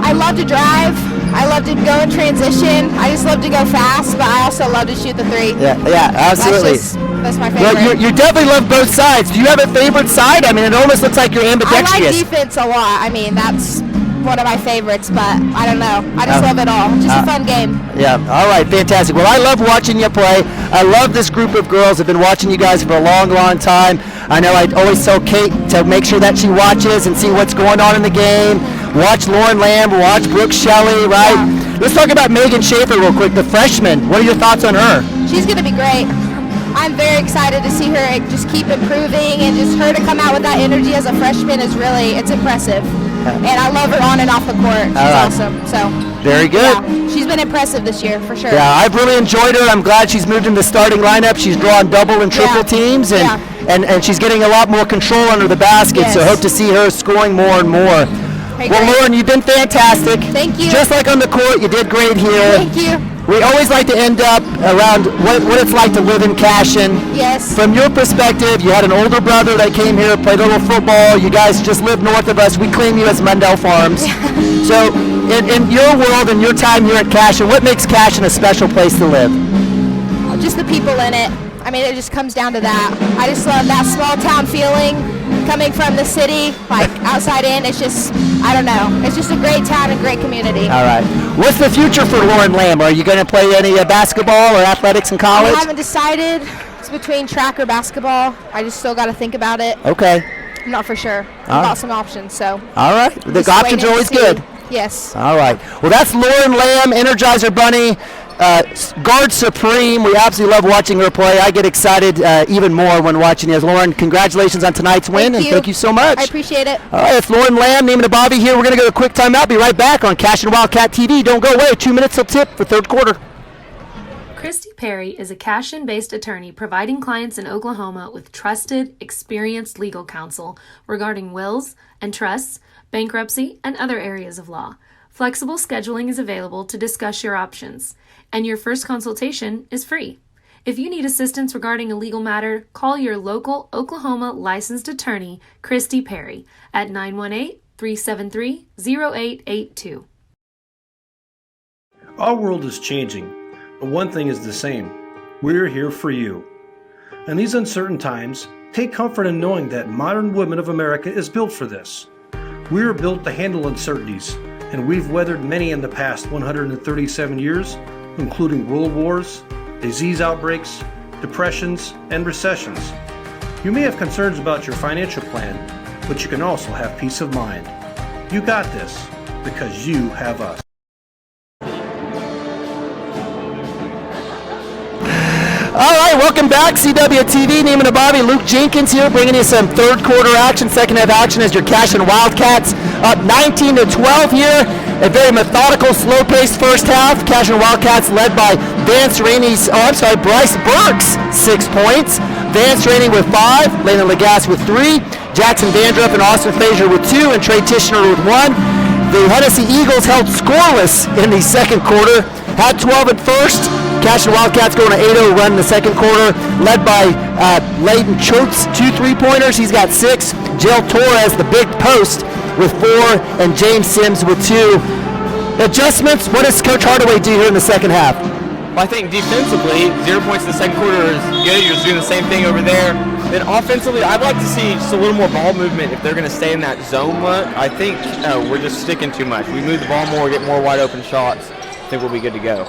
I love to drive. I love to go in transition. I just love to go fast, but I also love to shoot the 3. Yeah, absolutely. That's my favorite. Well, you definitely love both sides. Do you have a favorite side? It almost looks like you're ambidextrous. I like defense a lot. That's one of my favorites, but I don't know. I just love it all. Just a fun game. Yeah, all right, fantastic. Well, I love watching you play. I love this group of girls. I've been watching you guys for a long, long time. I know I always tell Kate to make sure that she watches and see what's going on in the game. Watch Lauren Lamb, watch Brooke Shelley, right? Yeah. Let's talk about Megan Schaefer real quick, the freshman. What are your thoughts on her? She's going to be great. I'm very excited to see her just keep improving, and just her to come out with that energy as a freshman is it's impressive. And I love her on and off the court. She's awesome. So very good. Yeah, she's been impressive this year for sure. Yeah, I've really enjoyed her. I'm glad she's moved in the starting lineup. She's drawing double and triple teams, and she's getting a lot more control under the basket. Yes. So hope to see her scoring more and more. Hey, well, Lauren, you've been fantastic. Thank you. Just like on the court, you did great here. Thank you. We always like to end up around what it's like to live in Cashion. Yes. From your perspective, you had an older brother that came here, played a little football. You guys just live north of us. We claim you as Mundell Farms. So in your world and your time here at Cashion, what makes Cashion a special place to live? Just the people in it. I mean, it just comes down to that. I just love that small town feeling coming from the city, like outside in. It's just, I don't know. It's just a great town and great community. All right. What's the future for Lauren Lamb? Are you going to play any basketball or athletics in college? I haven't decided. It's between track or basketball. I just still got to think about it. Okay. I'm not for sure. I've got some options, so. All right. The options are always good. Yes. All right. Well, that's Lauren Lamb, Energizer Bunny. Guard Supreme. We absolutely love watching her play. I get excited even more when watching this. Lauren, congratulations on tonight's win, and thank you so much. I appreciate it. All right, it's Lauren Lamb, Neiman and Bobby here. We're going to go to a quick timeout. Be right back on Cashion Wildcat TV. Don't go away. 2 minutes till tip for third quarter. Christy Perry is a Cashion-based attorney providing clients in Oklahoma with trusted, experienced legal counsel regarding wills and trusts, bankruptcy, and other areas of law. Flexible scheduling is available to discuss your options, and your first consultation is free. If you need assistance regarding a legal matter, call your local Oklahoma licensed attorney, Christy Perry, at 918-373-0882. Our world is changing, but one thing is the same. We're here for you. In these uncertain times, take comfort in knowing that modern women of America is built for this. We are built to handle uncertainties, and we've weathered many in the past 137 years, including world wars, disease outbreaks, depressions, and recessions. You may have concerns about your financial plan, but you can also have peace of mind. You got this, because you have us. All right, welcome back, CWTV. Neiman and Bobby, Luke Jenkins here, bringing you some third quarter action, second half action as your Cashion Wildcats up 19-12 here. A very methodical, slow-paced first half. Cashion Wildcats led by Bryce Burks, 6 points. Vance Rainey with 5, Landon Lagasse with 3, Jackson Vandruff and Austin Frazier with 2, and Trey Tishner with 1. The Hennessey Eagles held scoreless in the second quarter, had 12 at first. Cashion Wildcats going to 8-0 run in the second quarter, led by Layden Choates, 2 3-pointers. He's got 6. Jill Torres, the big post, with 4, and James Sims with 2. Adjustments, what does Coach Hardaway do here in the second half? Well, I think defensively, 0 points in the second quarter is good. You're just doing the same thing over there. Then offensively, I'd like to see just a little more ball movement if they're going to stay in that zone look. I think we're just sticking too much. We move the ball more, get more wide open shots. I think we'll be good to go.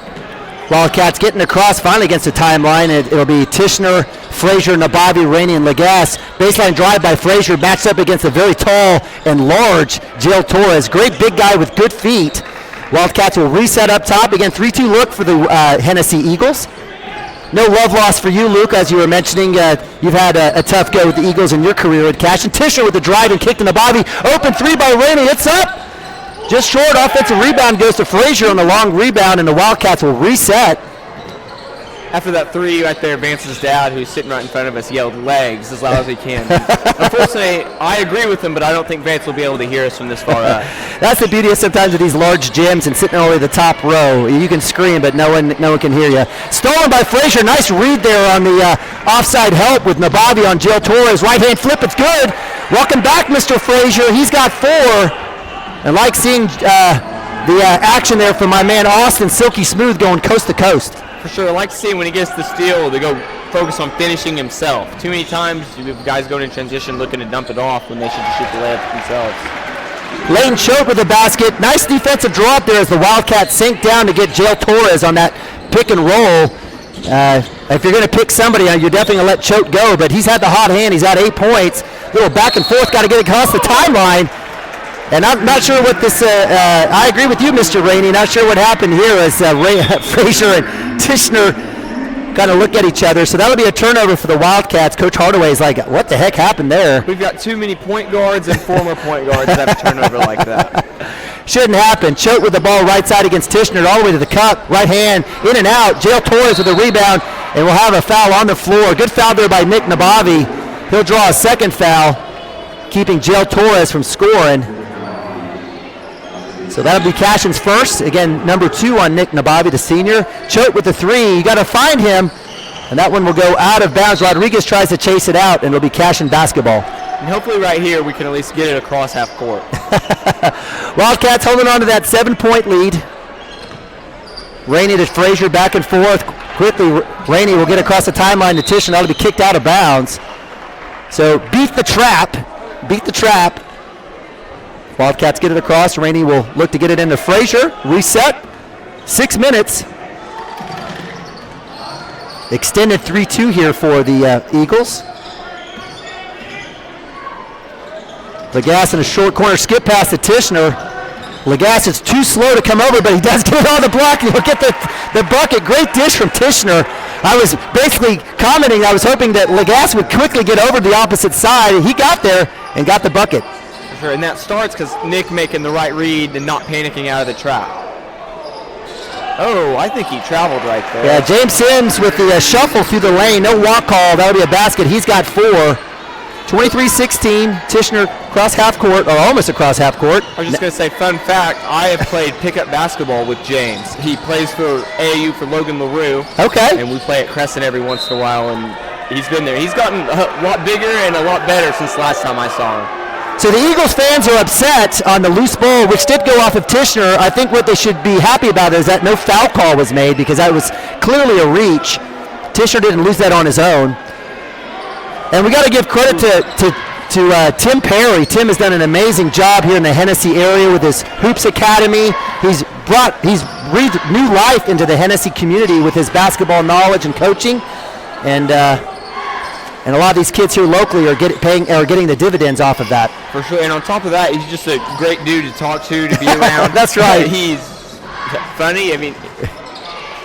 Wildcats getting across finally against the timeline. It'll be Tishner, Frazier, Nabavi, Rainey, and Lagasse. Baseline drive by Frazier matched up against a very tall and large Jill Torres. Great big guy with good feet. Wildcats will reset up top. Again, 3-2 look for the Hennessey Eagles. No love lost for you, Luke, as you were mentioning. You've had a tough go with the Eagles in your career at Cashion. Tishner with the drive and kick to Nabavi. Open 3 by Rainey. It's up. Just short. Offensive rebound goes to Frazier on the long rebound, and the Wildcats will reset. After that 3 right there, Vance's dad, who's sitting right in front of us, yelled legs as loud as he can. Unfortunately, I agree with him, but I don't think Vance will be able to hear us from this far up. That's the beauty of sometimes of these large gyms and sitting all the way to the top row. You can scream, but no one can hear you. Stolen by Frazier. Nice read there on the offside help with Nabavi on Jill Torres. Right-hand flip. It's good. Welcome back, Mr. Frazier. He's got 4. I like seeing the action there from my man Austin Silky Smooth going coast to coast. For sure, I like to see when he gets the steal to go focus on finishing himself. Too many times you have guys going in transition looking to dump it off when they should just shoot the layup themselves. Layton Choate with the basket. Nice defensive draw up there as the Wildcats sink down to get Jill Torres on that pick and roll. If you're going to pick somebody, you're definitely going to let Choate go, but he's had the hot hand. He's had 8 points. Little back and forth, got to get across the timeline. And I'm not sure what this, I agree with you, Mr. Rainey. Not sure what happened here as Frazier and Tishner kind of look at each other. So that'll be a turnover for the Wildcats. Coach Hardaway's like, what the heck happened there? We've got too many point guards and former point guards that have a turnover like that. Shouldn't happen. Choate with the ball right side against Tishner, all the way to the cup. Right hand, in and out. Jail Torres with a rebound, and we'll have a foul on the floor. Good foul there by Nick Nabavi. He'll draw a second foul, keeping Jail Torres from scoring. So that'll be Cashion's first. Again, number 2 on Nick Nabavi, the senior. Choate with the 3. You got to find him, and that one will go out of bounds. Rodriguez tries to chase it out, and it'll be Cashion basketball. And hopefully right here we can at least get it across half court. Wildcats holding on to that 7-point lead. Rainey to Frazier, back and forth. Quickly, Rainey will get across the timeline to Tishner. That'll be kicked out of bounds. So beat the trap. Beat the trap. Wildcats get it across. Rainey will look to get it into Frazier. Reset. 6 minutes. Extended 3-2 here for the Eagles. Lagasse in a short corner skip pass to Tishner. Lagasse is too slow to come over, but he does get it on the block. He'll get the bucket. Great dish from Tishner. I was basically commenting, I was hoping that Lagasse would quickly get over to the opposite side. He got there and got the bucket. Sure, and that starts because Nick making the right read and not panicking out of the trap. Oh, I think he traveled right there. Yeah, James Sims with the shuffle through the lane. No walk call. That'll be a basket. He's got 4. 23-16. Tishner across half court, or almost across half court. I was just going to say, fun fact, I have played pickup basketball with James. He plays for AAU for Logan LaRue. Okay. And we play at Crescent every once in a while, and he's been there. He's gotten a lot bigger and a lot better since the last time I saw him. So the Eagles fans are upset on the loose ball, which did go off of Tishner. I think what they should be happy about is that no foul call was made, because that was clearly a reach. Tishner didn't lose that on his own. And we got to give credit to Tim Perry. Tim has done an amazing job here in the Hennessey area with his Hoops Academy. He's breathed new life into the Hennessey community with his basketball knowledge and coaching. And a lot of these kids here locally are getting the dividends off of that. For sure, and on top of that, he's just a great dude to talk to be around. That's right. He's funny. I mean,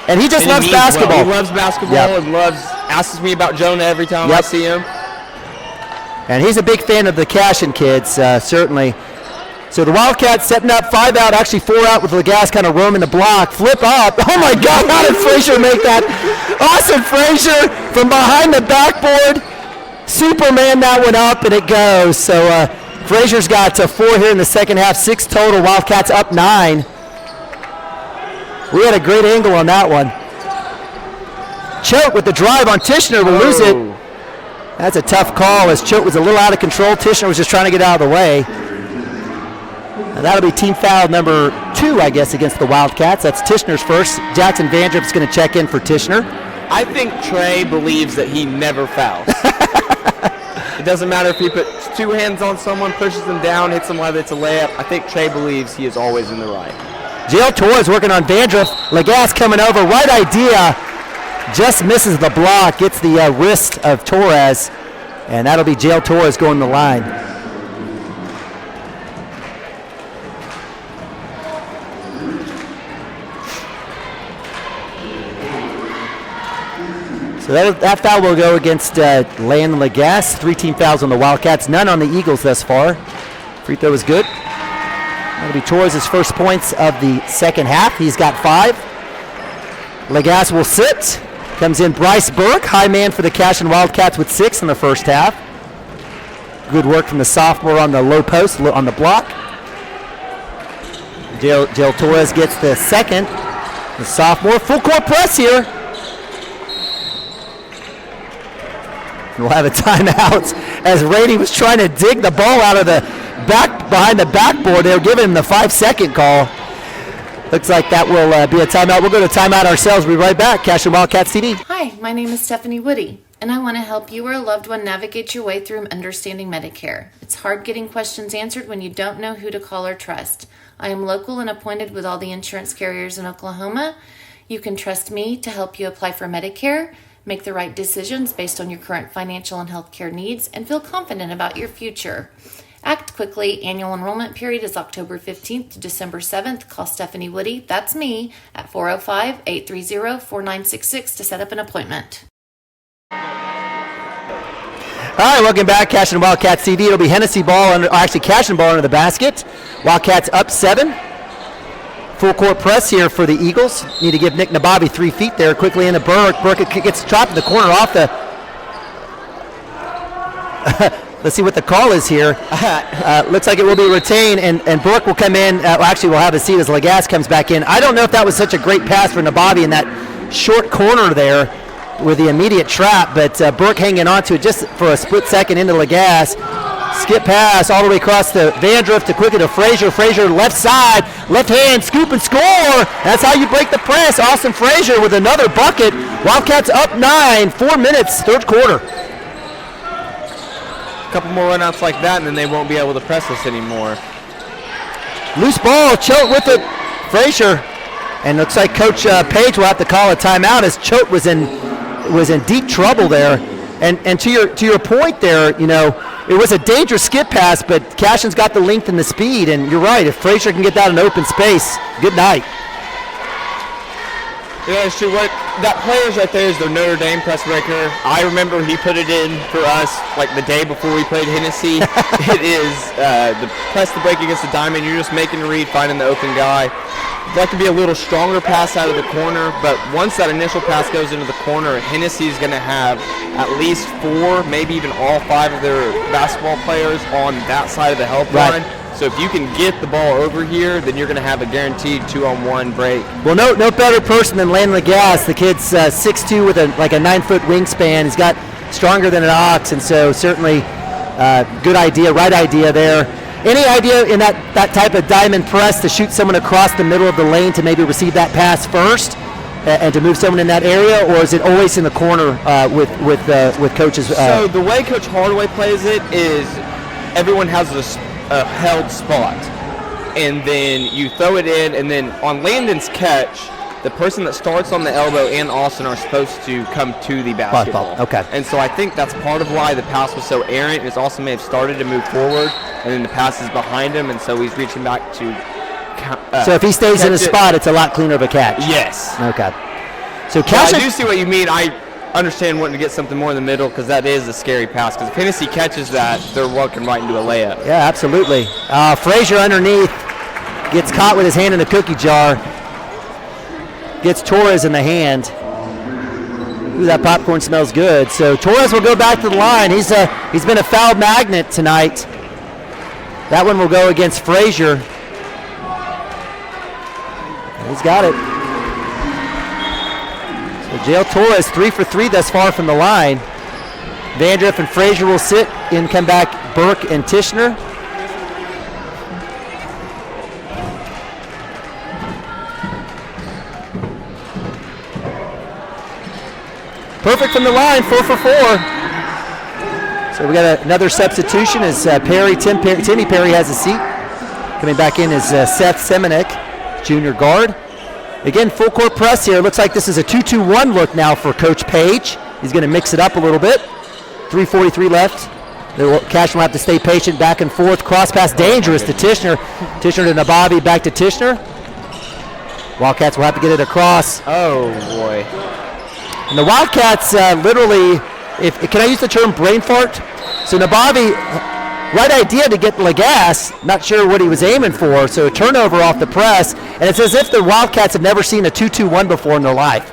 and he just loves basketball. Well. He loves basketball and asks me about Jonah every time I see him. And he's a big fan of the Cashion kids, certainly. So the Wildcats setting up 5 out, actually 4 out with Lagasse kind of roaming the block. Flip up. Oh my God, how did Frazier make that? Awesome, Frazier from behind the backboard. Superman that one up, and it goes. So Frazier's got 4 here in the second half, 6 total. Wildcats up 9. We had a great angle on that one. Choate with the drive on Tishner will lose it. That's a tough call, as Choate was a little out of control. Tishner was just trying to get out of the way. And that'll be team foul number 2, I guess, against the Wildcats. That's Tishner's first. Jackson Vandripp's going to check in for Tishner. I think Trey believes that he never fouls. It doesn't matter if he puts 2 hands on someone, pushes them down, hits them whether it's a layup. I think Trey believes he is always in the right. Jail Torres working on Vandriff. Lagasse coming over. Right idea. Just misses the block. Gets the wrist of Torres. And that'll be Jail Torres going to the line. So that foul will go against Landon Lagasse. 3 team fouls on the Wildcats. None on the Eagles thus far. Free throw is good. That'll be Torres' first points of the second half. He's got 5. Lagasse will sit. Comes in Bryce Burke, high man for the Cashion Wildcats with 6 in the first half. Good work from the sophomore on the low post, on the block. Jail Torres gets the second. The sophomore, full court press here. We'll have a timeout as Rainey was trying to dig the ball out of the back behind the backboard. They were giving him the 5-second call. Looks like that will be a timeout. We'll go to timeout ourselves. We'll be right back. Cashion Wildcats TV. Hi, my name is Stephanie Woody, and I want to help you or a loved one navigate your way through understanding Medicare. It's hard getting questions answered when you don't know who to call or trust. I am local and appointed with all the insurance carriers in Oklahoma. You can trust me to help you apply for Medicare, make the right decisions based on your current financial and healthcare needs, and feel confident about your future. Act quickly. Annual enrollment period is October 15th to December 7th. Call Stephanie Woody, that's me, at 405-830-4966 to set up an appointment. All right, welcome back. Cashion Wildcats TV. It'll be Hennessey ball, Cashion ball under the basket. Wildcats up 7. Full court press here for the Eagles. Need to give Nick Nababi 3 feet there. Quickly into Burke. Burke gets trapped in the corner off the... Let's see what the call is here. Looks like it will be retained, and Burke will come in. We'll have a seat as Lagasse comes back in. I don't know if that was such a great pass for Nababi in that short corner there with the immediate trap, but Burke hanging on to it just for a split second into Lagasse. Skip pass all the way across to Vandruff to quickly to Frazier. Frazier left side, left hand, scoop and score. That's how you break the press. Austin Frazier with another bucket. Wildcats up 9, 4 minutes, third quarter. Couple more runouts like that, and then they won't be able to press us anymore. Loose ball, Choate with it. Frazier, and looks like Coach Page will have to call a timeout as Choate was in deep trouble there. And to your point there, you know, it was a dangerous skip pass, but Cashion's got the length and the speed, and you're right. If Frazier can get that in open space, good night. Yeah, it's true. That player's right there is the Notre Dame press breaker. I remember he put it in for us like the day before we played Hennessey. It is the press the break against the diamond. You're just making a read, finding the open guy. I'd like to be a little stronger pass out of the corner, but once that initial pass goes into the corner, Hennessey's going to have at least 4, maybe even all 5 of their basketball players on that side of the help line. So if you can get the ball over here, then you're going to have a guaranteed 2-on-1 break. Well, no better person than Landon Lagasse. The kid's 6'2" with a 9-foot wingspan. He's got stronger than an ox, and so certainly good idea, right idea there. Any idea in that type of diamond press to shoot someone across the middle of the lane to maybe receive that pass first and to move someone in that area, or is it always in the corner with coaches? So the way Coach Hardaway plays it is everyone has a held spot, and then you throw it in, and then on Landon's catch, the person that starts on the elbow and Austin are supposed to come to the basketball. Okay. And so I think that's part of why the pass was so errant, is Austin may have started to move forward, and then the pass is behind him, and so he's reaching back to so if he stays in his spot, it's a lot cleaner of a catch. Yes. Okay. So I do see what you mean. I understand wanting to get something more in the middle, because that is a scary pass, because if Hennessey catches that, they're walking right into a layup. Yeah, absolutely. Frazier underneath gets caught with his hand in the cookie jar. Gets Torres in the hand. Ooh, that popcorn smells good. So Torres will go back to the line. He's been a foul magnet tonight. That one will go against Frazier. He's got it. So Jale Torres 3 for 3 thus far from the line. Vandruff and Frazier will sit and come back Burke and Tishner. Perfect from the line, 4 for 4. So we got another substitution as Timmy Perry has a seat. Coming back in is Seth Semenek, junior guard. Again, full court press here. Looks like this is a 2-2-1 look now for Coach Page. He's going to mix it up a little bit. 3:43 left. Cashion will have to stay patient, back and forth. Cross pass dangerous to Tishner. Tishner to Nababi, back to Tishner. Wildcats will have to get it across. Oh, boy. And the Wildcats literally, can I use the term brain fart? So Nababi, right idea to get Lagasse, not sure what he was aiming for, so a turnover off the press, and it's as if the Wildcats have never seen a 2-2-1 before in their life.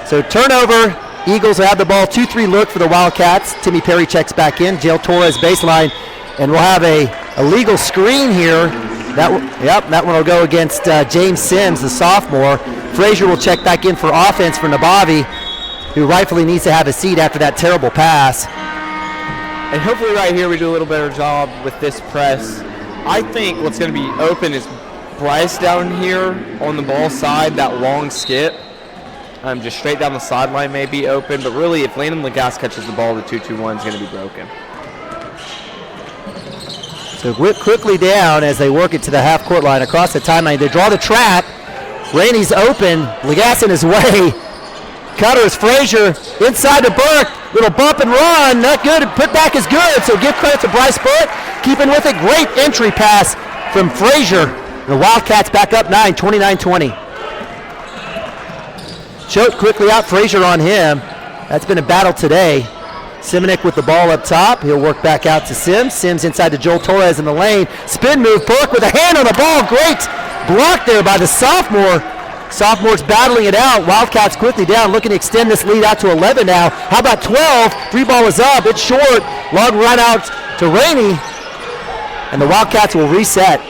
So turnover, Eagles have the ball, 2-3 look for the Wildcats. Timmy Perry checks back in, Jale Torres baseline, and we'll have a legal screen here. That one will go against James Sims, the sophomore. Frazier will check back in for offense for Nabavi, who rightfully needs to have a seat after that terrible pass. And hopefully right here we do a little better job with this press. I think what's going to be open is Bryce down here on the ball side, that long skip. Just straight down the sideline may be open, but really if Landon Lagasse catches the ball, the 2-2-1 is going to be broken. So quickly down as they work it to the half-court line across the timeline. They draw the trap. Rainey's open. Lagasse in his way. Cutter is Frazier inside to Burke. Little bump and run, not good. Put back is good, so give credit to Bryce Burke. Keeping with it, great entry pass from Frazier. The Wildcats back up 9, 29-20. Choate quickly out, Frazier on him. That's been a battle today. Simonek with the ball up top. He'll work back out to Sims. Sims inside to Joel Torres in the lane. Spin move, Burke with a hand on the ball. Great block there by the sophomore. Sophomore's battling it out. Wildcats quickly down, looking to extend this lead out to 11 now. How about 12? Free ball is up. It's short. Long run out to Rainey. And the Wildcats will reset.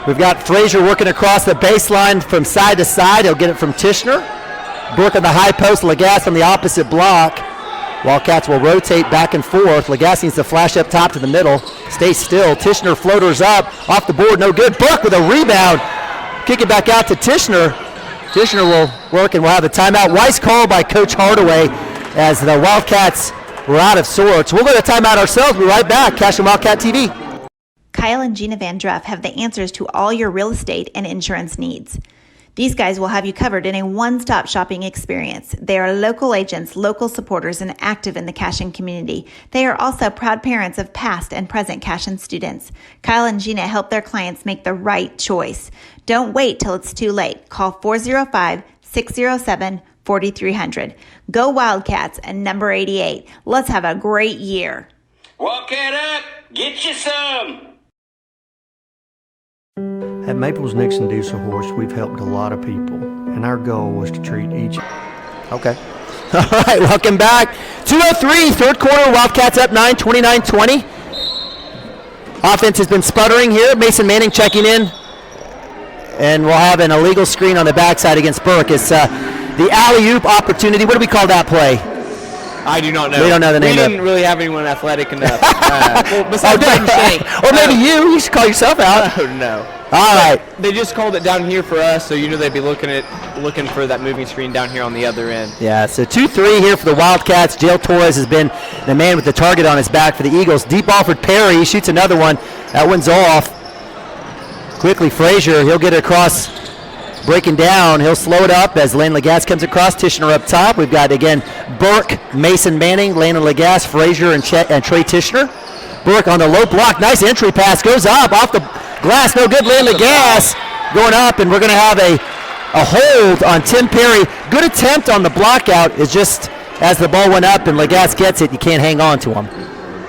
We've got Frazier working across the baseline from side to side. He'll get it from Tishner. Burke on the high post, Lagasse on the opposite block. Wildcats will rotate back and forth. Lagasse needs to flash up top to the middle. Stay still. Tishner floaters up. Off the board, no good. Burke with a rebound. Kick it back out to Tishner. Tishner will work and we'll have a timeout. Wise call by Coach Hardaway as the Wildcats were out of sorts. We'll go to timeout ourselves. We'll be right back. Cashion Wildcat TV. Kyle and Gina Van Druff have the answers to all your real estate and insurance needs. These guys will have you covered in a one-stop shopping experience. They are local agents, local supporters, and active in the Cashion community. They are also proud parents of past and present Cashion students. Kyle and Gina help their clients make the right choice. Don't wait till it's too late. Call 405-607-4300. Go Wildcats and number 88. Let's have a great year. Walk it up. Get you some. At Maples Nixon Diesel Horse, we've helped a lot of people, and our goal was to treat each. Okay. All right, welcome back. 2:03, third quarter, Wildcats up 9, 29-20. Offense has been sputtering here. Mason Manning checking in, and we'll have an illegal screen on the backside against Burke. It's the alley-oop opportunity. What do we call that play? I do not know. We don't know the name We of it. didn't really have anyone athletic enough. Well, besides Braden Shank. Or maybe you should call yourself out. Oh, no. All right. They just called it down here for us, so you knew they'd be looking for that moving screen down here on the other end. Yeah, so 2-3 here for the Wildcats. Joel Torres has been the man with the target on his back for the Eagles. Deep ball for Perry. He shoots another one. That one's off. Quickly, Frazier. He'll get it across. Breaking down. He'll slow it up as Lane Lagasse comes across. Tishner up top. We've got, again, Burke, Mason Manning, Lane Lagasse, Frazier, and Trey Tishner. Burke on the low block. Nice entry pass. Goes up off the glass. No good. Lane Lagasse going up, and we're going to have a hold on Tim Perry. Good attempt on the block out. Is just as the ball went up and Lagasse gets it, you can't hang on to him.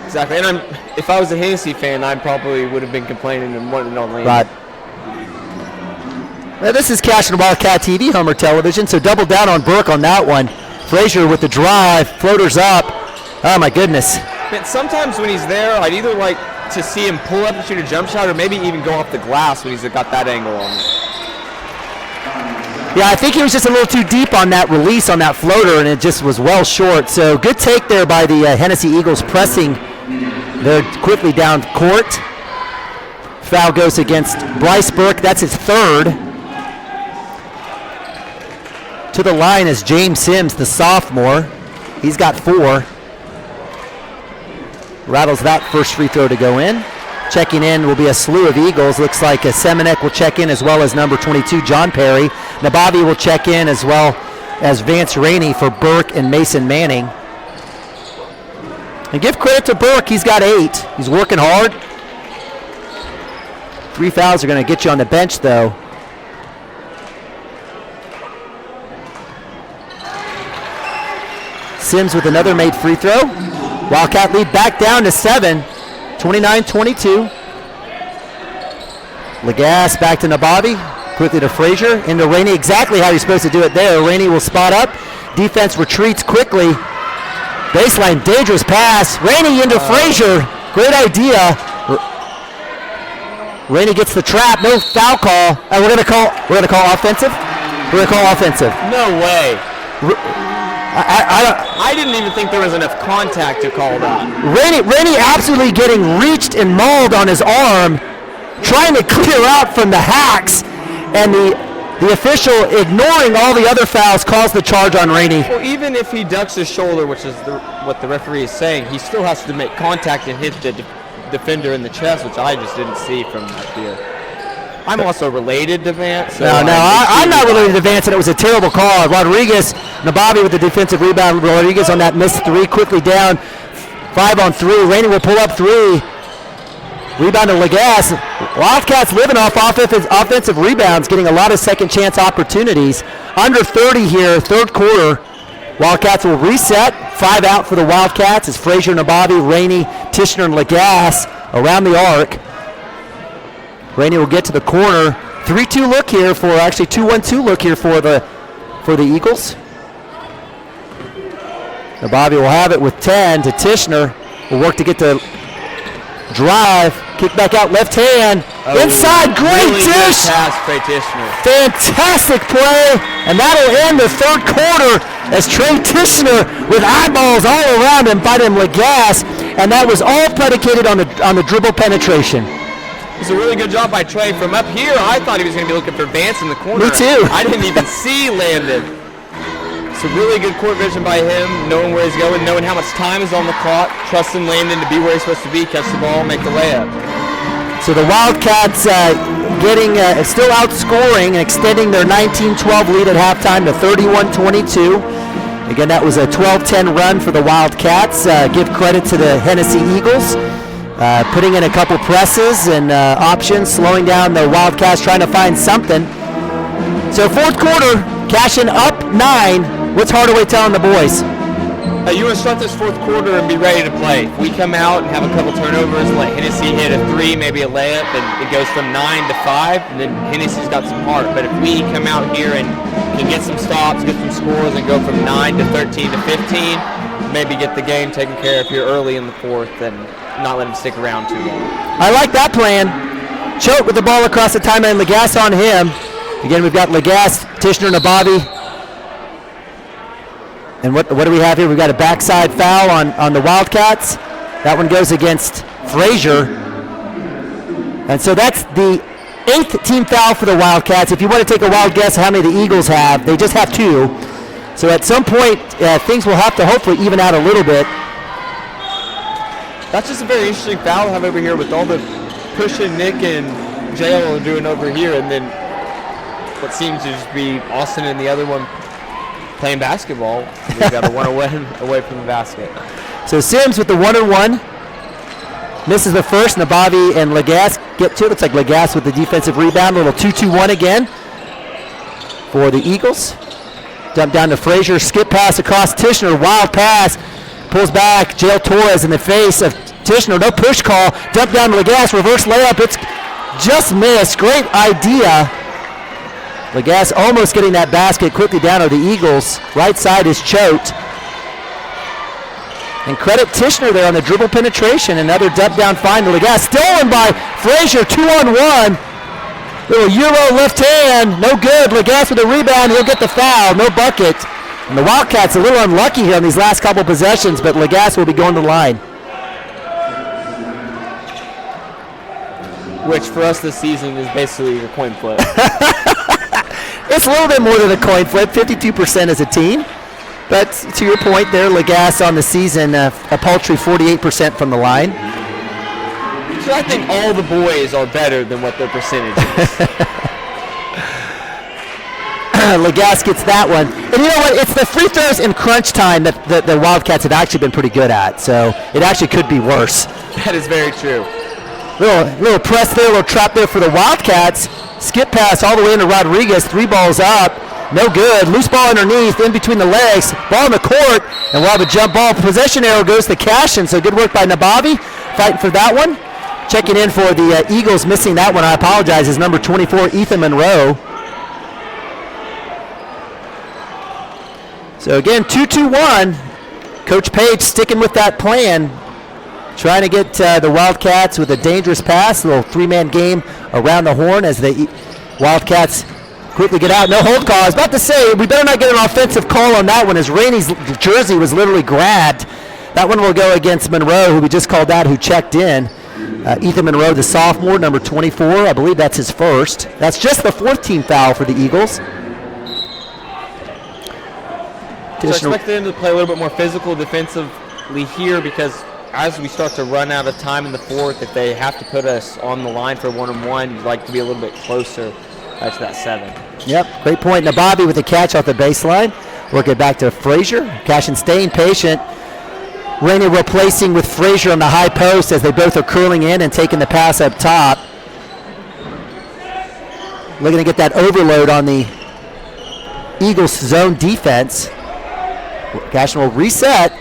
Exactly. And if I was a Hennessey fan, I probably would have been complaining and wanted on Lane. Right. Well, this is Cashion Wildcat TV, Homer Television, so double down on Burke on that one. Frazier with the drive, floaters up. Oh, my goodness. But sometimes when he's there, I'd either like to see him pull up and shoot a jump shot or maybe even go off the glass when he's got that angle on it. Yeah, I think he was just a little too deep on that release on that floater, and it just was well short. So good take there by the Hennessey Eagles pressing. They're quickly down court. Foul goes against Bryce Burke. That's his third. To the line is James Sims, the sophomore. He's got 4. Rattles that first free throw to go in. Checking in will be a slew of Eagles. Looks like Simonek will check in as well as number 22, John Perry. Nabavi will check in as well as Vance Rainey for Burke and Mason Manning. And give credit to Burke. He's got 8. He's working hard. 3 fouls are going to get you on the bench, though. Sims with another made free throw. Wildcat lead back down to 7, 29-22. Lagasse back to Nabavi. Quickly to Frazier. Into Rainey. Exactly how you're supposed to do it there. Rainey will spot up. Defense retreats quickly. Baseline, dangerous pass. Rainey into Frazier. Great idea. Rainey gets the trap. No foul call. We're gonna call offensive. We're gonna call offensive. No way. I didn't even think there was enough contact to call that. Rainey absolutely getting reached and mauled on his arm, trying to clear out from the hacks, and the official, ignoring all the other fouls, calls the charge on Rainey. Well, even if he ducks his shoulder, which is what the referee is saying, he still has to make contact and hit the defender in the chest, which I just didn't see from up here. I'm also related to Vance. So I'm not related to Vance, and it was a terrible call. Rodriguez, Nabavi with the defensive rebound. Rodriguez on that missed three, quickly down. 5-on-3. Rainey will pull up three. Rebound to Legas. Wildcats living off offensive rebounds, getting a lot of second chance opportunities. Under 30 here, third quarter. Wildcats will reset. 5 out for the Wildcats as Frazier, Nabavi, Rainey, Tishner, and Legas around the arc. Rainey will get to the corner. 3-2 look here for, actually 2-1-2 look here for the Eagles. Nabavi will have it with 10 to Tishner. Will work to get the drive. Kick back out, left hand. Inside, great really dish. Good pass, Trey Tishner. Fantastic play. And that'll end the third quarter as Trey Tishner with eyeballs all around him, fighting Legas. And that was all predicated on the dribble penetration. It was a really good job by Trey. From up here, I thought he was going to be looking for Vance in the corner. Me too. I didn't even see Landon. It's a really good court vision by him, knowing where he's going, knowing how much time is on the clock, trusting Landon to be where he's supposed to be, catch the ball, make the layup. So the Wildcats getting still outscoring and extending their 19-12 lead at halftime to 31-22. Again, that was a 12-10 run for the Wildcats. Give credit to the Hennessey Eagles. Putting in a couple presses and options, slowing down the Wildcats, trying to find something. So fourth quarter, Cashion up 9. What's Hardaway telling the boys? You want to start this fourth quarter and be ready to play. If we come out and have a couple turnovers, let Hennessey hit a 3, maybe a layup, and it goes from 9 to 5, and then Hennessey's got some heart. But if we come out here and can get some stops, get some scores, and go from 9 to 13 to 15, maybe get the game taken care of here early in the fourth and not let him stick around too long. I like that plan. Choate with the ball across the timeline, Legas on him. Again, we've got Legas, Tishner, Nabavi. And what do we have here? We've got a backside foul on the Wildcats. That one goes against Frazier. And so that's the 8th team foul for the Wildcats. If you want to take a wild guess how many the Eagles have, they just have 2. So at some point, things will have to hopefully even out a little bit. That's just a very interesting foul to have over here with all the pushing Nick and JL are doing over here, and then what seems to just be Austin and the other one playing basketball. We've got a one away from the basket. So Sims with the 1-and-1. Misses the first. Nabavi and Legas get to it. Looks like Legas with the defensive rebound. A little 2-2-1 again for the Eagles. Dump down to Frazier. Skip pass across Tishner. Wild pass. Pulls back. Jail Torres in the face of Tishner. No push call. Dump down to Legas. Reverse layup. It's just missed. Great idea. Legas almost getting that basket quickly down to the Eagles. Right side is Choate. And credit Tishner there on the dribble penetration. Another dump down find to Legas. Stolen by Frazier, 2-on-1. Little Euro left hand, no good. Legas with the rebound, he'll get the foul, no bucket. And the Wildcats a little unlucky here on these last couple possessions, but Legas will be going to the line. Which for us this season is basically a coin flip. It's a little bit more than a coin flip, 52% as a team. But to your point there, Legas on the season, a paltry 48% from the line. So I think all the boys are better than what their percentage is. Legas gets that one. And you know what? It's the free throws in crunch time that the Wildcats have actually been pretty good at. So it actually could be worse. That is very true. Little press there, little trap there for the Wildcats. Skip pass all the way into Rodriguez. 3 balls up. No good. Loose ball underneath, in between the legs. Ball in the court, and we'll have a jump ball. Possession arrow goes to Cashion, so good work by Nabavi. Fighting for that one. Checking in for the Eagles, missing that one. I apologize. Is number 24, Ethan Monroe. So again, 2-2-1. Coach Page sticking with that plan. Trying to get the Wildcats with a dangerous pass. A little 3-man game around the horn as the Wildcats quickly get out. No hold call. I was about to say, we better not get an offensive call on that one as Rainey's jersey was literally grabbed. That one will go against Monroe, who we just called out, who checked in. Ethan Monroe, the sophomore, number 24. I believe that's his first. That's just the 4th team foul for the Eagles. So I expected him to play a little bit more physical defensively here because as we start to run out of time in the fourth, if they have to put us on the line for 1-on-1, you'd like to be a little bit closer to that 7. Yep, great point. Nababi with the catch off the baseline. Work it back to Frazier. Cashion staying patient. Rainey replacing with Frazier on the high post as they both are curling in and taking the pass up top. Looking to get that overload on the Eagles zone defense. Cashion will reset.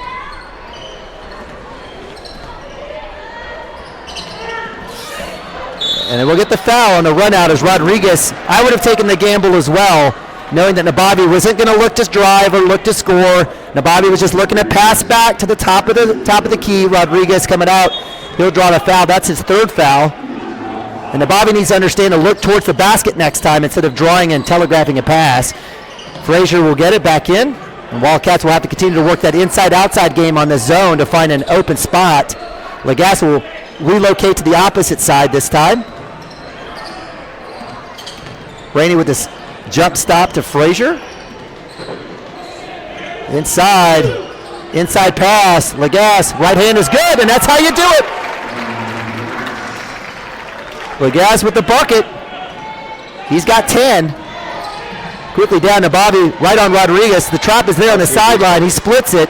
And then we'll get the foul on the run out as Rodriguez. I would have taken the gamble as well, knowing that Nababi wasn't going to look to drive or look to score. Nababi was just looking to pass back to the top of the key. Rodriguez coming out. He'll draw the foul. That's his 3rd foul. And Nababi needs to understand to look towards the basket next time instead of drawing and telegraphing a pass. Frazier will get it back in. And Wildcats will have to continue to work that inside-outside game on the zone to find an open spot. Lagasse will relocate to the opposite side this time. Rainey with this jump stop to Frazier. Inside pass. Lagasse, right hand is good, and that's how you do it. Lagasse with the bucket. He's got 10. Quickly down to Bobby, right on Rodriguez. The trap is there on the sideline. He splits it.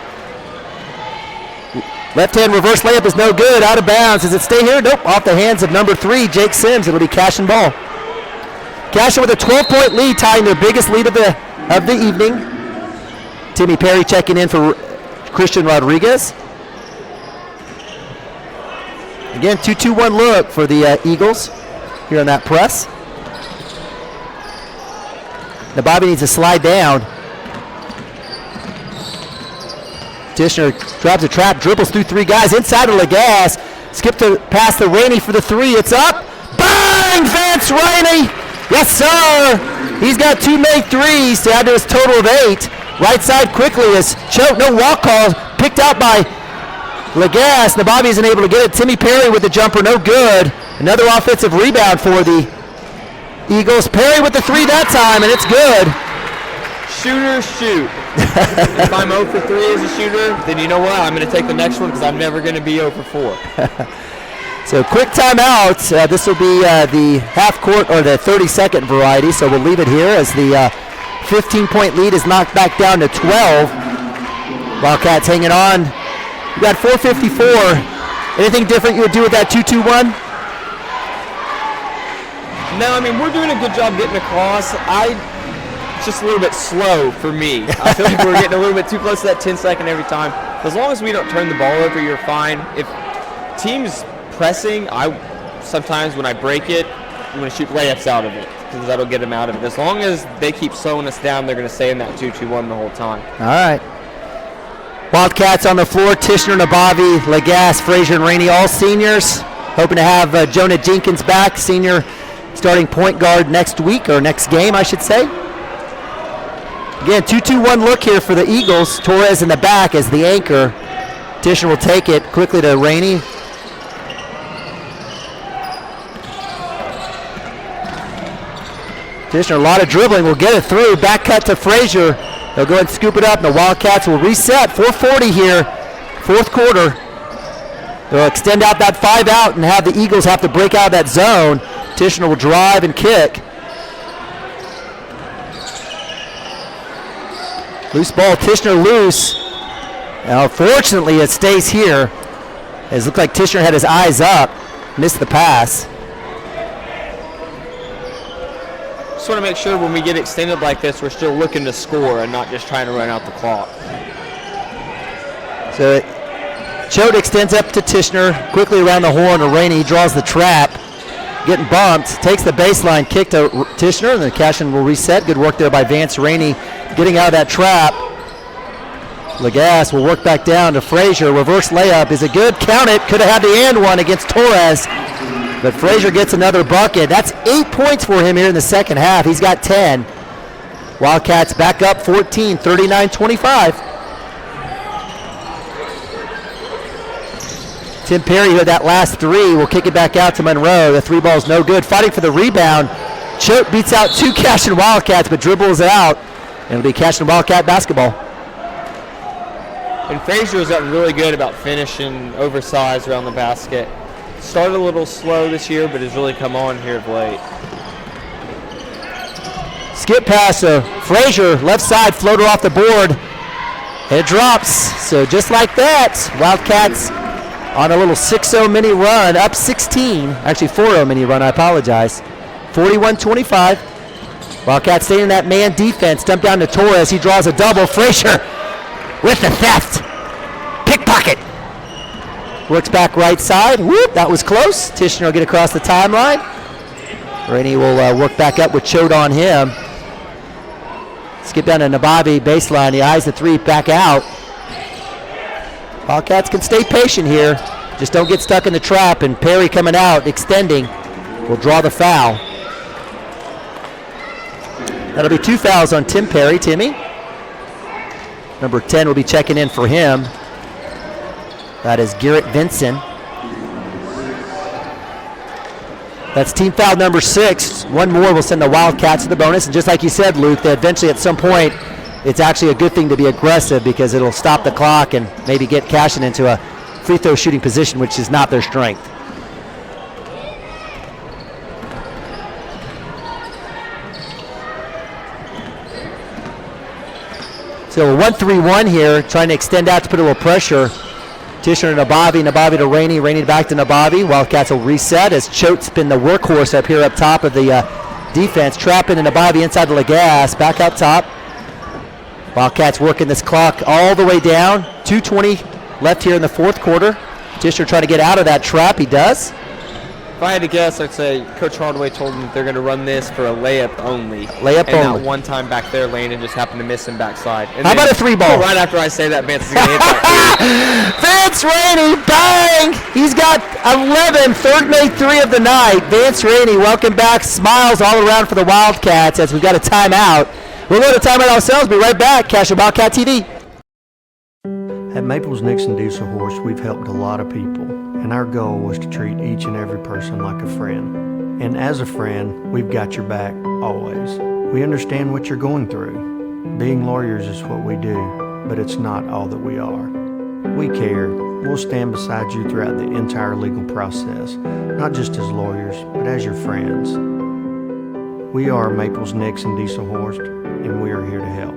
Left hand reverse layup is no good. Out of bounds. Does it stay here? Nope. Off the hands of number 3, Jake Sims. It'll be Cashion ball. Cashion with a 12-point lead, tying their biggest lead of the evening. Timmy Perry checking in for Christian Rodriguez. Again, 2-2-1 look for the Eagles here on that press. Nababi needs to slide down. Tishner drops a trap, dribbles through 3 guys inside of Lagasse. Skip to pass to Rainey for the 3. It's up. Bang! Vance Rainey! Yes, sir! He's got 2 made threes to add to his total of 8. Right side quickly is choked. No walk call. Picked out by Lagasse. Nababi isn't able to get it. Timmy Perry with the jumper. No good. Another offensive rebound for the Eagles. Perry with the 3 that time, and it's good. Shooter, shoot. If I'm 0 for 3 as a shooter, then you know what? I'm going to take the next one because I'm never going to be 0 for 4. So quick timeout. This will be the half court or the 30-second variety. So we'll leave it here as the 15-point lead is knocked back down to 12. Wildcats hanging on. We got 4:54. Anything different you would do with that 2-2-1? No, I mean, we're doing a good job getting across. It's just a little bit slow for me. I feel like we're getting a little bit too close to that 10-second every time. As long as we don't turn the ball over, you're fine. If teams pressing, sometimes when I break it, I'm going to shoot layups out of it because that'll get them out of it. As long as they keep slowing us down, they're going to stay in that 2-2-1 the whole time. All right. Wildcats on the floor. Tishner, Nabavi, Lagasse, Frazier, and Rainey, all seniors. Hoping to have Jonah Jenkins back, senior starting point guard next week, or next game, I should say. Again, 2-2-1 look here for the Eagles. Torres in the back as the anchor. Tishner will take it quickly to Rainey. Tishner, a lot of dribbling, will get it through. Back cut to Frazier. They'll go ahead and scoop it up, and the Wildcats will reset. 4:40 here, 4th quarter. They'll extend out that 5 out and have the Eagles have to break out of that zone. Tishner will drive and kick. Loose ball, Tishner loose. Now, fortunately, it stays here. It looked like Tishner had his eyes up, missed the pass. Just want to make sure when we get extended like this, we're still looking to score and not just trying to run out the clock. So Choate extends up to Tishner, quickly around the horn to Rainey. He draws the trap, getting bumped, takes the baseline kick to Tishner, and then Cashion will reset. Good work there by Vance Rainey, getting out of that trap. Lagasse will work back down to Frazier. Reverse layup. Is it good? Count it. Could have had the and one against Torres. But Frazier gets another bucket. That's 8 points for him here in the second half. He's got 10. Wildcats back up 14, 39-25. Tim Perry with that last 3 will kick it back out to Monroe. The 3 ball's no good. Fighting for the rebound. Choate beats out 2 Cashion Wildcats, but dribbles it out. And it'll be Cashion Wildcat basketball. And Frazier has gotten really good about finishing oversized around the basket. Started a little slow this year, but has really come on here of late. Skip pass to Frazier, left side, floater off the board. It drops. So just like that, Wildcats on a little 6-0 mini run, up 16. Actually 4-0 mini run, I apologize. 41-25. Wildcats staying in that man defense. Dump down to Torres. He draws a double. Frazier with the theft. Pickpocket. Works back right side. Whoop, that was close. Tishner will get across the timeline. Rainey will work back up with Choate on him. Skip down to Nababi, baseline. He eyes the three, back out. Wildcats can stay patient here. Just don't get stuck in the trap. And Perry coming out, extending, will draw the foul. That'll be 2 fouls on Tim Perry. Timmy. Number 10 will be checking in for him. That is Garrett Vinson. That's team foul number 6. One more will send the Wildcats to the bonus. And just like you said, Luke, that eventually at some point, it's actually a good thing to be aggressive because it'll stop the clock and maybe get Cashion into a free throw shooting position, which is not their strength. So a 1-3-1 here, trying to extend out to put a little pressure. Tishner to Nabavi to Rainey, Rainey back to Nabavi. Wildcats will reset as Choate's been the workhorse up here up top of the defense. Trapping into Nabavi inside the Lagasse, back up top. Wildcats working this clock all the way down. 2:20 left here in the fourth quarter. Tishner trying to get out of that trap. He does. If I had to guess, I'd say Coach Hardaway told them that they're going to run this for a layup only. Layup and only. that one time back there, Landon just happened to miss him backside. And how about a 3-ball? Right after I say that, Vance is going to hit that. Vance Rainey, bang! He's got 11, third made 3 of the night. Vance Rainey, welcome back. Smiles all around for the Wildcats as we've got a timeout. We'll go to timeout ourselves. Be right back. Cashion Wildcat TV. At Maples Nixon Diesel Horse, we've helped a lot of people, and our goal was to treat each and every person like a friend. And as a friend, we've got your back, always. We understand what you're going through. Being lawyers is what we do, but it's not all that we are. We care. We'll stand beside you throughout the entire legal process, not just as lawyers, but as your friends. We are Maples Nixon Diesel Horse, and we are here to help.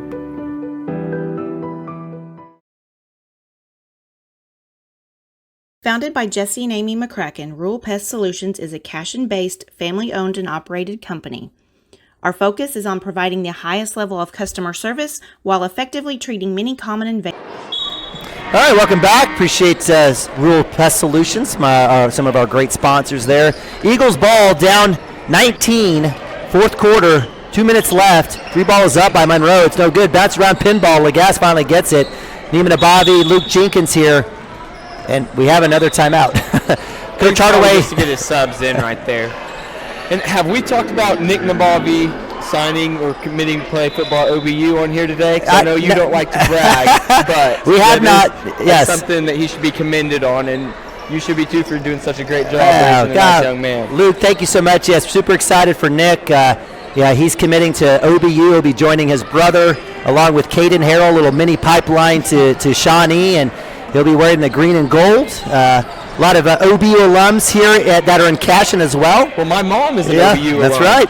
Founded by Jesse and Amy McCracken, Rural Pest Solutions is a Cashion-based, family-owned and operated company. Our focus is on providing the highest level of customer service while effectively treating many common invaders. All right, welcome back. Appreciate Rural Pest Solutions, some of our great sponsors there. Eagles ball down 19, fourth quarter, 2 minutes left. 3 balls up by Monroe. It's no good. Bounce around pinball. Lagasse finally gets it. Neiman Abavi, Luke Jenkins here. And we have another timeout. Coach Hardaway just to get his subs in right there. And have we talked about Nick Nabavi signing or committing to play football at OBU on here today? Because I know you don't like to brag, but we have not. Yes, something that he should be commended on, and you should be too for doing such a great job raising a nice young man. Luke, thank you so much. Yes, super excited for Nick. Yeah, he's committing to OBU. He'll be joining his brother along with Caden Harrell, a little mini pipeline to Shawnee, and he'll be wearing the green and gold. A lot of OBU alums here that are in Cashion as well. Well, my mom is an OBU that's alum. right.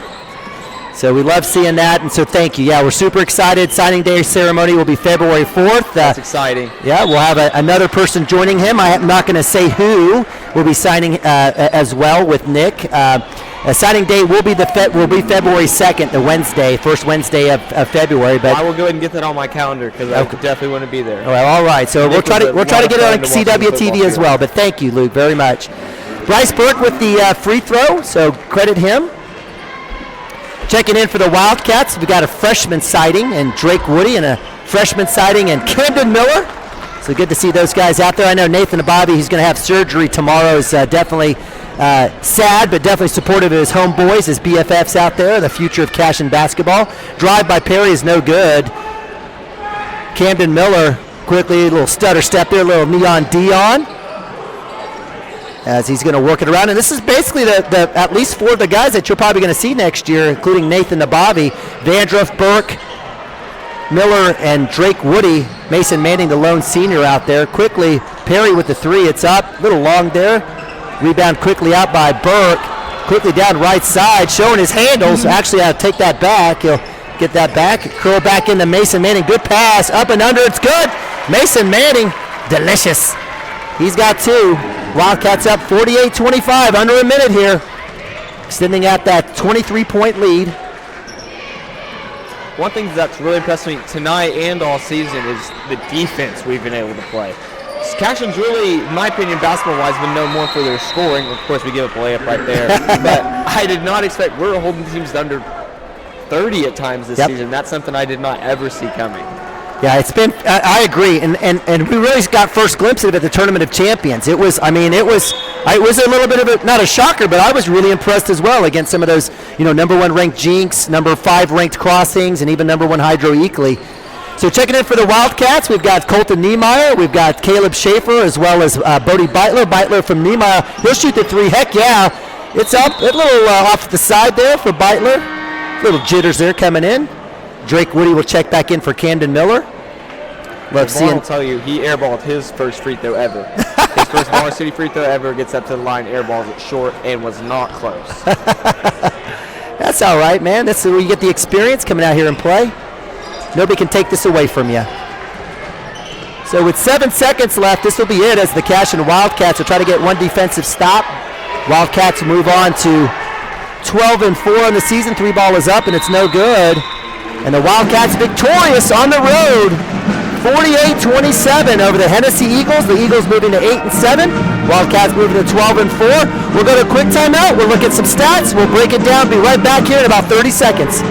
So we love seeing that, and so thank you. Yeah, we're super excited. Signing day ceremony will be February 4th. That's exciting. Yeah, we'll have another person joining him. I'm not going to say who will be signing as well with Nick. Signing day will be February 2nd, the Wednesday, first Wednesday of February. But I will go ahead and get that on my calendar because I definitely want to be there. Well, all right. So we'll try to get it on CWTV as well. But thank you, Luke, very much. Bryce Burke with the free throw, so credit him. Checking in for the Wildcats, we got a freshman sighting and Drake Woody, and a freshman sighting and Camden Miller. So good to see those guys out there. I know Nathan Ababi, he's going to have surgery tomorrow, is definitely sad, but definitely supportive of his homeboys, his BFFs out there, the future of Cashion basketball. Drive by Perry is no good. Camden Miller, quickly, a little stutter step there, a little neon Dion, as he's going to work it around. And this is basically the at least 4 of the guys that you're probably going to see next year, including Nathan Ababi, Vandruff, Burke, Miller, and Drake Woody. Mason Manning, the lone senior out there. Quickly, Perry with the three. It's up. A little long there. Rebound quickly out by Burke. Quickly down right side, showing his handles. Actually, I'll take that back. He'll get that back. Curl back into Mason Manning. Good pass. Up and under. It's good. Mason Manning. Delicious. He's got two. Wildcats up 48-25. Under a minute here. Extending out that 23-point lead. One thing that's really impressed me tonight and all season is the defense we've been able to play. Cashion's really, in my opinion, basketball-wise, been known more for their scoring. Of course, we give up a layup right there. But I did not expect we're holding teams to under 30 at times this season. That's something I did not ever see coming. Yeah, it's been. I agree, and we really got first glimpse of it at the Tournament of Champions. It was. I mean, it was a little bit of a, not a shocker, but I was really impressed as well against some of those, number 1 ranked Jinx, number 5 ranked Crossings, and even number 1 Hydro Eakly. So checking in for the Wildcats, we've got Colton Niemeyer, we've got Caleb Schaefer, as well as Bodie Beitler. Beitler from Niemeyer, he'll shoot the three. Heck yeah, it's up, a little off to the side there for Beitler. Little jitters there coming in. Drake Woody will check back in for Camden Miller. Love seeing. I'll tell you, he airballed his first free throw ever. His first varsity free throw ever. Gets up to the line, airballs it short, and was not close. That's all right, man. That's where you get the experience coming out here and play. Nobody can take this away from you. So with 7 seconds left, this will be it as the Cashion Wildcats will try to get one defensive stop. Wildcats move on to 12-4 on the season. 3 ball is up, and it's no good. And the Wildcats victorious on the road, 48-27 over the Hennessey Eagles. The Eagles moving to 8-7. Wildcats moving to 12-4. We'll go to a quick timeout. We'll look at some stats. We'll break it down. Be right back here in about 30 seconds.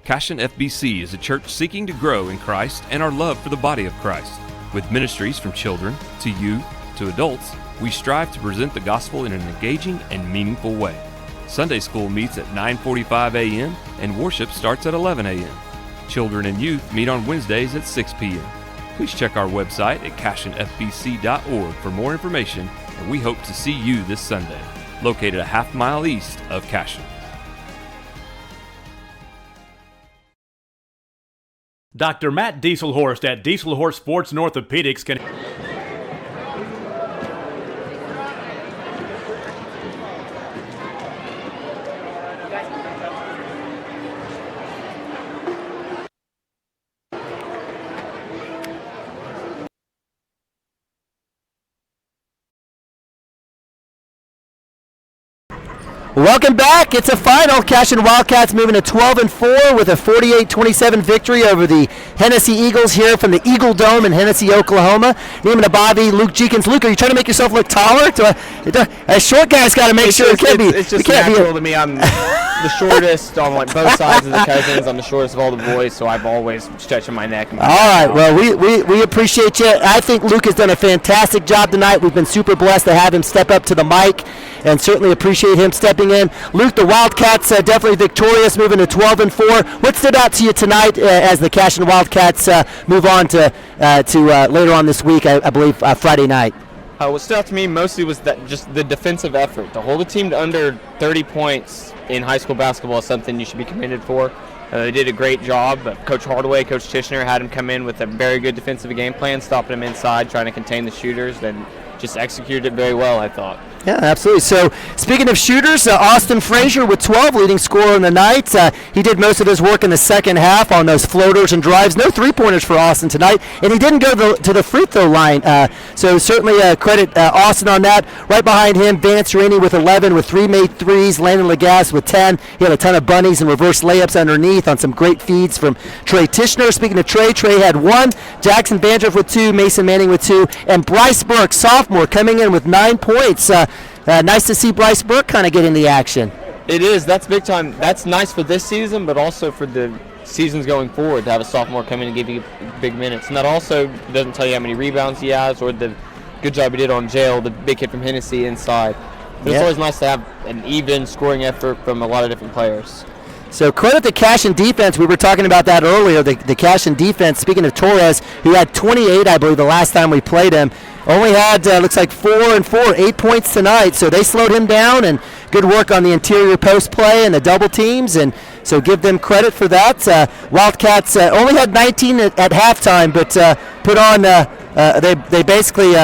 Cashion FBC is a church seeking to grow in Christ and our love for the body of Christ. With ministries from children to youth to adults, we strive to present the gospel in an engaging and meaningful way. Sunday school meets at 9:45 a.m. and worship starts at 11 a.m. Children and youth meet on Wednesdays at 6 p.m. Please check our website at cashionfbc.org for more information, and we hope to see you this Sunday, located a half-mile east of Cashion. Dr. Matt Dieselhorst at Dieselhorst Sports and Orthopedics can... Welcome back. It's a final. Cashion Wildcats moving to 12-4 with a 48-27 victory over the Hennessey Eagles here from the Eagle Dome in Hennessey, Oklahoma. Neiman Abavi, Luke Jenkins. Luke, are you trying to make yourself look taller? A short guy's got to make sure it can't be. It's just natural to me. I'm the shortest on both sides of the cousins. I'm the shortest of all the boys, so I'm always stretching my neck. All right. Well, we appreciate you. I think Luke has done a fantastic job tonight. We've been super blessed to have him step up to the mic, and certainly appreciate him stepping in. Luke, the Wildcats definitely victorious, moving to 12-4. What stood out to you tonight as the Cashion Wildcats move on to later on this week, I believe Friday night? What stood out to me mostly was that just the defensive effort. To hold a team to under 30 points in high school basketball is something you should be commended for. They did a great job. Coach Hardaway, Coach Tishner had him come in with a very good defensive game plan, stopping him inside, trying to contain the shooters, and just executed it very well, I thought. Yeah, absolutely. So, speaking of shooters, Austin Frazier with 12, leading scorer in the night. He did most of his work in the second half on those floaters and drives. No three-pointers for Austin tonight, and he didn't go to the free throw line. So, certainly credit Austin on that. Right behind him, Vance Rainey with 11 with 3 made threes. Landon Lagasse with 10. He had a ton of bunnies and reverse layups underneath on some great feeds from Trey Tishner. Speaking of Trey had 1. Jackson Bandriff with 2. Mason Manning with 2. And Bryce Burke, sophomore, coming in with 9 points. Nice to see Bryce Burke kind of getting the action. It is. That's big time. That's nice for this season, but also for the seasons going forward to have a sophomore come in and give you big minutes. And that also doesn't tell you how many rebounds he has or the good job he did on Jail, the big kid from Hennessey inside. But it's always nice to have an even scoring effort from a lot of different players. So credit the Cashion defense. We were talking about that earlier. The Cashion defense, speaking of Torres, who had 28, I believe, the last time we played him, only had, looks like 4 and 4, 8 points tonight. So they slowed him down, and good work on the interior post play and the double teams. And So give them credit for that. Wildcats only had 19 at halftime, but put on. They basically.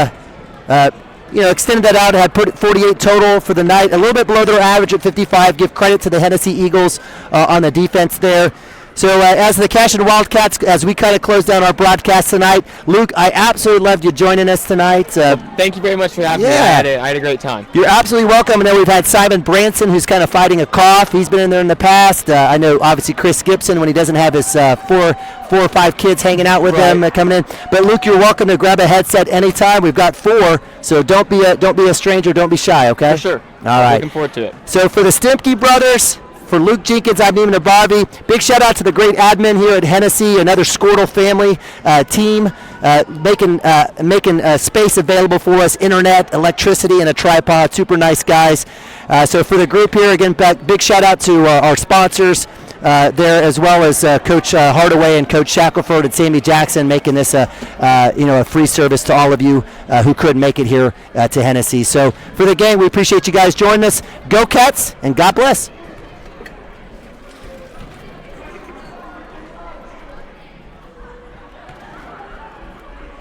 Extended that out, had put 48 total for the night, a little bit below their average at 55. Give credit to the Hennessey Eagles on the defense there. So as the Cashion Wildcats, as we kind of close down our broadcast tonight, Luke, I absolutely loved you joining us tonight. Thank you very much for having me. I had a great time. You're absolutely welcome. And then we've had Simon Branson, who's kind of fighting a cough. He's been in there in the past. I know, obviously, Chris Gibson, when he doesn't have his four or five kids hanging out with them coming in. But Luke, you're welcome to grab a headset anytime. We've got 4, so don't be a stranger. Don't be shy. Okay. For sure. All right. Looking forward to it. So for the Stemke brothers. For Luke Jenkins, I'm Neiman Abavi. Big shout out to the great admin here at Hennessey, another Squirtle family team, making space available for us, internet, electricity, and a tripod. Super nice guys. So for the group here, again, big shout out to our sponsors there, as well as Coach Hardaway and Coach Shackelford and Sammy Jackson, making this a free service to all of you who couldn't make it here to Hennessey. So for the gang, we appreciate you guys joining us. Go Cats, and God bless.